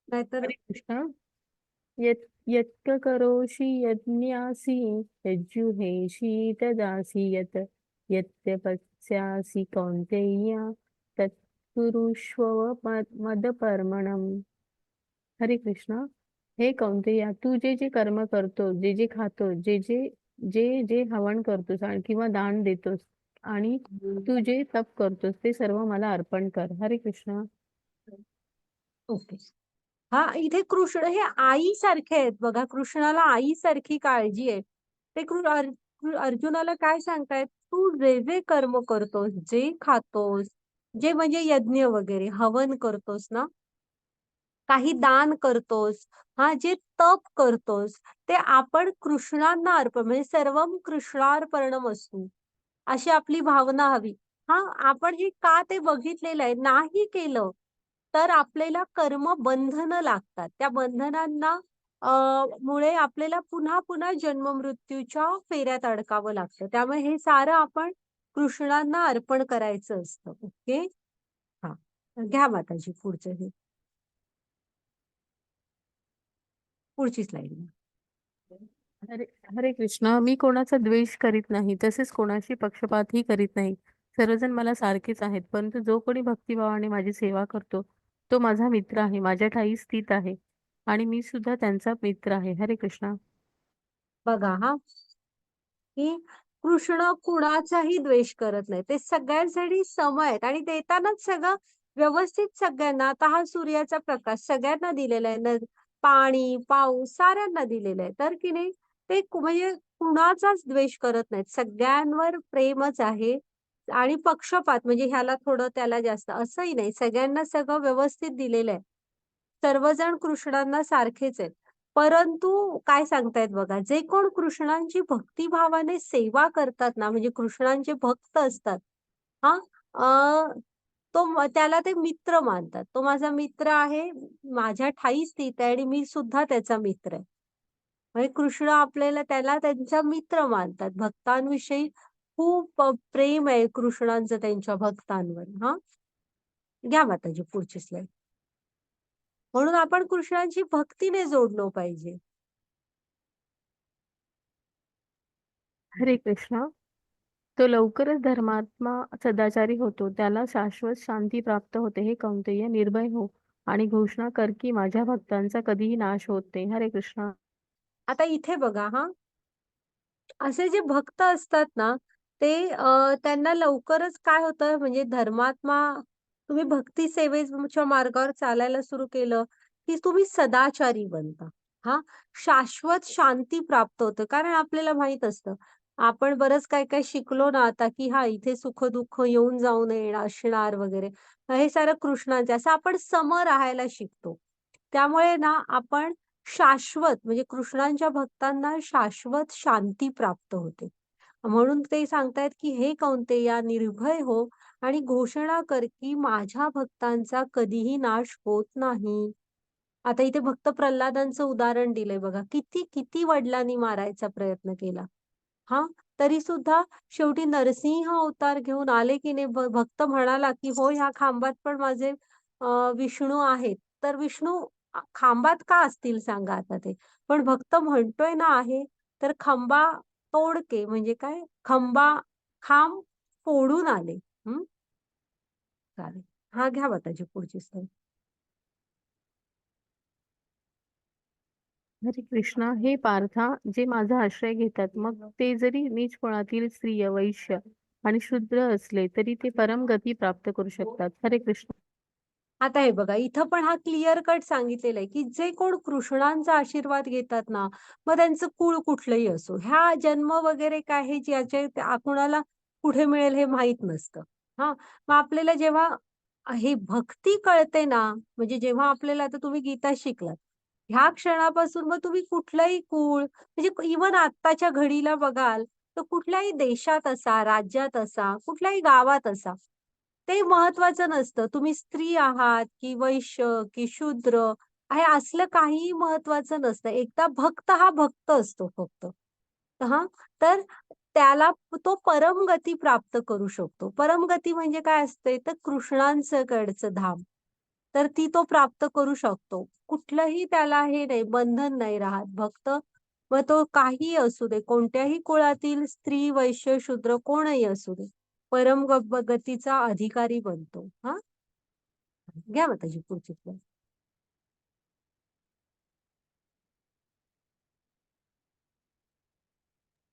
नाहीतर हरे कृष्ण. यत् यत्क करोषि यज्ञासि यज्जुहेषि तदासि यत् यत्तपस्यासि कौन्तेय तत् कुरुष्व मदपर्मणम्. हरे कृष्ण. हे कौंतेया, तू जे जे कर्म करतो, जे जे खातो, जे हवन करतोस आणि किंवा दान देतोस आणि तू जे तप करतोस ते सर्व मला अर्पण कर. हरे कृष्ण. ओके. हां, इथे कृष्ण हे आईसारखे आहेत बघा. कृष्णाला आईसारखी काळजी आहे. ते अर्जुनाला काय सांगतायत, "तू जे कर्म करतोस, जे खातोस, जे म्हणजे यज्ञ वगैरे हवन करतोस ना, काही दान करतोस, हां, जे तप करतोस, ते आपण कृष्णांना अर्पण म्हणजे सर्वं कृष्णार्पणमस्तु अशी आपली भावना हवी. हां, आपण हे का ते बघितलेलं आहे. नाही केलं, तर आपल्याला कर्म बंधनं लागतात. त्या बंधनांना अ, मुळे आपल्याला पुन्हा-पुन्हा जन्म-मृत्यूच्या फेऱ्यात अडकावं लागतं. त्यामुळे हे सारं आपण कृष्णांना अर्पण करायचं असतं. ओके? हां. घ्या माताजी पुढचं हे. पुढची स्लाईड घ्या. हरे हरे कृष्ण. मी कोणाचा द्वेष करीत नाही, तसेच कोणाशी पक्षपातही करीत नाही. सर्वजण मला सारखेच आहेत, परंतु जो कोणी भक्तिभावाने माझी सेवा करतो, तो माझा मित्र आहे, माझ्या ठायी स्थित आहे आणि मी सुद्धा त्यांचा मित्र आहे. हरे कृष्ण. बघा हां, की कृष्ण कुणाचाही द्वेष करत नाही. ते सगळ्यांसाठी सम आहेत आणि देतानाच सगळं व्यवस्थित सगळ्यांना. आता हा सूर्याचा प्रकाश सगळ्यांना दिलेला आहे. पाणी, पाऊस साऱ्यांना दिलेलं आहे. तर की नाही ते म्हणजे कुणाचाच द्वेष करत नाहीत. सगळ्यांवर प्रेमच आहे आणि पक्षपात म्हणजे ह्याला थोडं त्याला जास्त असंही नाही. सगळ्यांना सगळं व्यवस्थित दिलेलं आहे. सर्वजण कृष्णांना सारखेच आहेत. परंतु काय सांगतायत बघा, जे कोण कृष्णांची भक्तिभावाने सेवा करतात ना, म्हणजे कृष्णांचे भक्त असतात, हां, त्याला ते मित्र मानतात. तो माझा मित्र आहे, माझ्या ठायी स्थित आहे आणि मी सुद्धा त्याचा मित्र आहे. म्हणजे कृष्ण आपल्याला त्याला त्यांचा मित्र मानतात. भक्तांविषयी खूप प्रेम आहे कृष्णांचं त्यांच्या भक्तांवर. हां, घ्या माताजी पुढची स्लाईड. म्हणून आपण कृष्णांची भक्तीने जोडलो पाहिजे. हरे कृष्ण. तो लवकरच धर्मात्मा सदाचारी होतो. त्याला शाश्वत शांती प्राप्त होते. हे कौंतेय, निर्भय हो आणि घोषणा कर की माझ्या भक्तांचा कधीही नाश होत नाही. हरे कृष्ण. आता इथे बघा हां, असे जे भक्त असतात ना, ते त्यांना लवकरच काय होतं म्हणजे धर्मात्मा तुम्ही भक्ती सेवेच्या मार्गावर चालायला सुरू केलं, की तुम्ही सदाचारी बनता. हां, शाश्वत शांती प्राप्त होतं. कारण आपल्याला माहीत असतं, आपण बरंच काय-काय शिकलो ना आता, की हां, इथे सुख-दुःख येऊन जाऊन असणार वगैरे. हे सारं कृष्णाचे असं आपण सम राहायला शिकतो. त्यामुळे ना आपण शाश्वत म्हणजे कृष्णांच्या भक्तांना शाश्वत शांती प्राप्त होते. म्हणून ते सांगतायत, की "हे कौंतेया निर्भय हो आणि घोषणा कर, की माझ्या भक्तांचा कधीही नाश होत नाही." आता इथे भक्त प्रल्हादांचं उदाहरण दिलंय बघा. किती वडिलांनी मारायचा प्रयत्न केला. हां, तरीसुद्धा शेवटी नरसिंह अवतार घेऊन आले, की नाही भक्त म्हणाला, की "हो, ह्या खांबात पण माझे विष्णू आहेत." तर विष्णू खांबात का असतील सांगा आता ते. पण भक्त म्हणतोय ना आहे, तर खंबा तोडके म्हणजे काय? खांब फोडून आले. हं, चालेल. हां, घ्या माताजी पुढची स्लाईड. हरे कृष्ण. हे पार्था, जे माझा आश्रय घेतात, मग ते जरी नीच कुळातील स्त्रिय, वैश्य आणि शूद्र असले तरी ते परम गती प्राप्त करू शकतात. हरे कृष्ण. आता हे बघा, इथं पण हा क्लिअर कट सांगितलेला आहे, की जे कोण कृष्णांचा आशीर्वाद घेतात ना, मग त्यांचं कुळ कुठलंही असो. ह्या जन्म वगैरे काय हे ज्याचे कुणाला कुठे मिळेल हे माहीत नसतं. हां, मग आपल्याला जेव्हा हे भक्ती कळते ना, म्हणजे जेव्हा आपल्याला आता तुम्ही गीता शिकलात. ह्या क्षणापासून मग तुम्ही कुठलंही कुळ म्हणजे इव्हन आत्ताच्या घडीला बघाल, तर कुठल्याही देशात असा, राज्यात असा, कुठल्याही गावात असा. ते महत्वाचं नसतं. तुम्ही स्त्री आहात, की वैश्य, की शूद्र हे असलं काहीही महत्वाचं नसतं. एकदा भक्त हा भक्त असतो फक्त. हां, तर त्याला तो परमगती प्राप्त करू शकतो. परमगती म्हणजे काय असते? तर कृष्णांचं कडचं धाम. तर ती तो प्राप्त करू शकतो. कुठलंही त्याला हे नाही, बंधन नाही राहत. भक्त मग तो काहीही असू दे, कोणत्याही कुळातील स्त्री, वैश्य, शूद्र कोणही असू दे. गतीचा अधिकारी बनतो. हां, घ्या माताजी पुढची स्लाईड.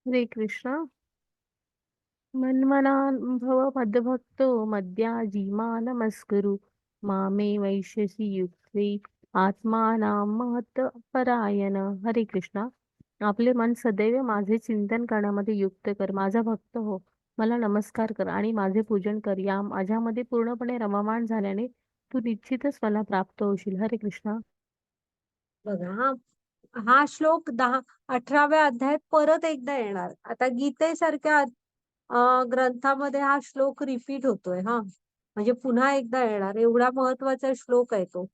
हरे कृष्ण. मन्मना भव मद्भक्तो मद्याजीमा नमस्कुरु मामे वैश्यसि युक्ते आत्मानां महत्परायण. हरे कृष्णा. आपले मन सदैव माझे चिंतन करण्यामध्ये युक्त कर. माझा भक्त हो, मला नमस्कार कर आणि माझे पूजन कर. या माझ्यामध्ये पूर्णपणे रममाण झाल्याने तू निश्चितच मला प्राप्त होशील. हरे कृष्णा. बघा हां, हा श्लोक 18व्या अध्यायात परत एकदा येणार. आता गीतेसारख्या ग्रंथामध्ये हा श्लोक रिपीट होतोय हां. म्हणजे पुन्हा एकदा येणार एवढा महत्वाचा श्लोक आहे तो.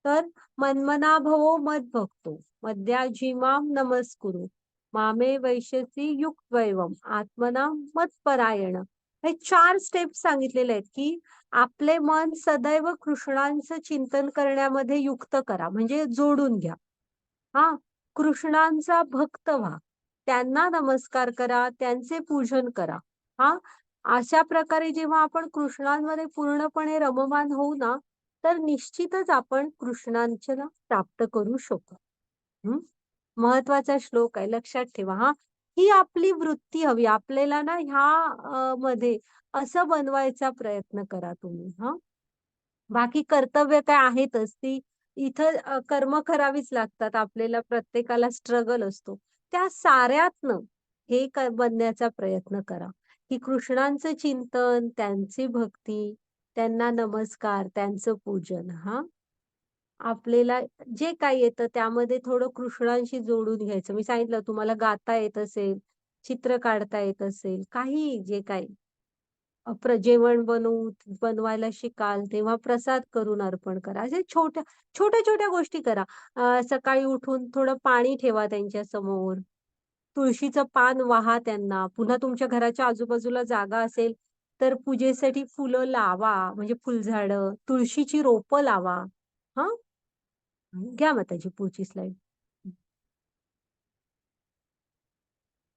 तर मन्मना भवो मद्भक्तो मद्याजीमां नमस्कुरु मामे वैश्यसी युक्त्वैवम आत्मना मत्परायण. हे 4 स्टेप्स सांगितलेले आहेत, की आपले मन सदैव कृष्णांचं चिंतन करण्यामध्ये युक्त करा, म्हणजे जोडून घ्या. हां, कृष्णांचा भक्त व्हा. त्यांना नमस्कार करा, त्यांचे पूजन करा. हां, अशा प्रकारे जेव्हा आपण कृष्णांमध्ये पूर्णपणे रममान होऊ ना, तर निश्चितच आपण कृष्णांच्याला प्राप्त करू शकू. हं. महत्वाचा श्लोक आहे, लक्षात ठेवा हां. ही आपली वृत्ती हवी आपल्याला ना ह्या मध्ये असं बनवायचा प्रयत्न करा तुम्ही. हा, बाकी कर्तव्य काय आहेतच ती इथं कर्म करावीच लागतात आपल्याला, प्रत्येकाला स्ट्रगल असतो. त्या साऱ्यातनं हे बनण्याचा प्रयत्न करा की कृष्णांचं चिंतन, त्यांची भक्ती, त्यांना नमस्कार, त्यांचं पूजन. हा, आपल्याला जे काही येतं त्यामध्ये थोडं कृष्णांशी जोडून घ्यायचं. मी सांगितलं तुम्हाला गाता येत असेल, चित्र काढता येत असेल, काही जे काही जेवण बनवायला शिकाल तेव्हा प्रसाद करून अर्पण करा. अशा छोट्या छोट्या छोट्या गोष्टी करा. सकाळी उठून थोडं पाणी ठेवा त्यांच्या समोर, तुळशीचं पान वाहा त्यांना. पुन्हा तुमच्या घराच्या आजूबाजूला जागा असेल तर पूजेसाठी फुलं लावा, म्हणजे फुलझाडं, तुळशीची रोपं लावा. हा, घ्या मग त्याची पुढची स्लाइड.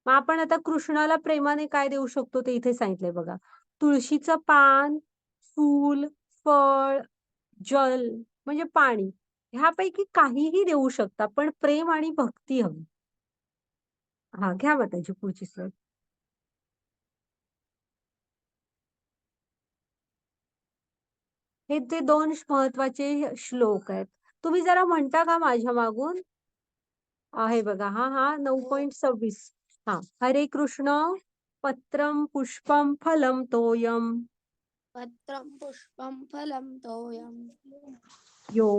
मग आपण आता कृष्णाला प्रेमाने काय देऊ शकतो ते इथे सांगितलंय बघा. तुळशीचं पान, फूल, फळ, जल म्हणजे पाणी, ह्यापैकी काहीही देऊ शकता, पण प्रेम आणि भक्ती हवी. हा, घ्या मग त्याची पुढची स्लाइड. हे ते 2 महत्वाचे श्लोक आहेत. तुम्ही जरा म्हणता का माझ्या मागून? आहे बघा. हा हा 9.26. हा, हरे कृष्ण पत्रम पुष्पम फलम तोयम पत्रं पुष्पं फलं तोयं यो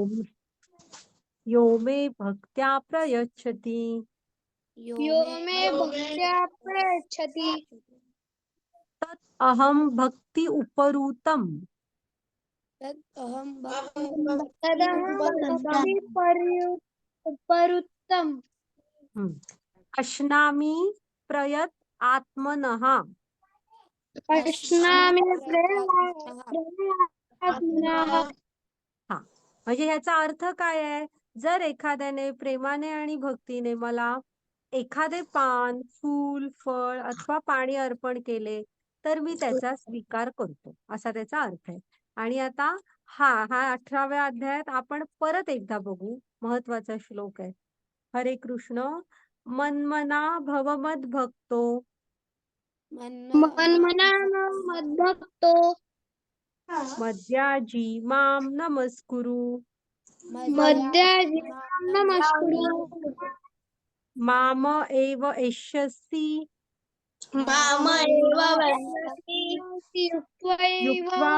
यो मे भक्त्या प्रयच्छति यो मे भक्त्या प्रयच्छति तत् अहम भक्ति उपरूतम. तदहं परुत्तम अश्नामि प्रयत आत्मनः. अश्नामि हा, म्हणजे ह्याचा अर्थ काय आहे? जर एखाद्याने प्रेमाने आणि भक्तीने मला एखादे पान, फूल, फळ अथवा पाणी अर्पण केले तर मी त्याचा स्वीकार करतो, असा त्याचा अर्थ आहे. आणि आता हा हा 18व्या अध्यायात आपण परत एकदा बघू. महत्वाचा श्लोक आहे. हरे कृष्ण मन्मना भव भक्तो मन्मना मद्भक्तो मद्याजी माम नमस्कुरु मद्याजी नमस्कुरु माम एव एष्यसि माम एव वैष्णवी युक्त्वैव युक्त्वा.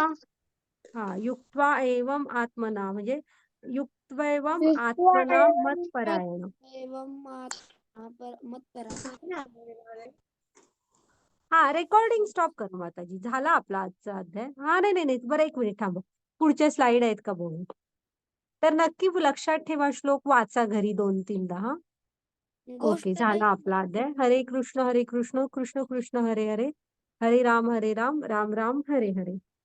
हा, युक्त्वा एवम आत्मना म्हणजे युक्त्वा एवम आत्मना मत्परायण. हा, रेकॉर्डिंग स्टॉप करू माताजी. झाला आपला आजचा अध्याय. हा, नाही नाही नाही, बरं 1 मिनिट थांबा. पुढचे स्लाइड आहेत का बघू. तर नक्की लक्षात ठेवा, श्लोक वाचा घरी 2-3दा. हा, ओके, झाला आपला अध्याय. हरे कृष्ण कृष्ण कृष्ण हरे हरे, हरे राम राम राम हरे हरे.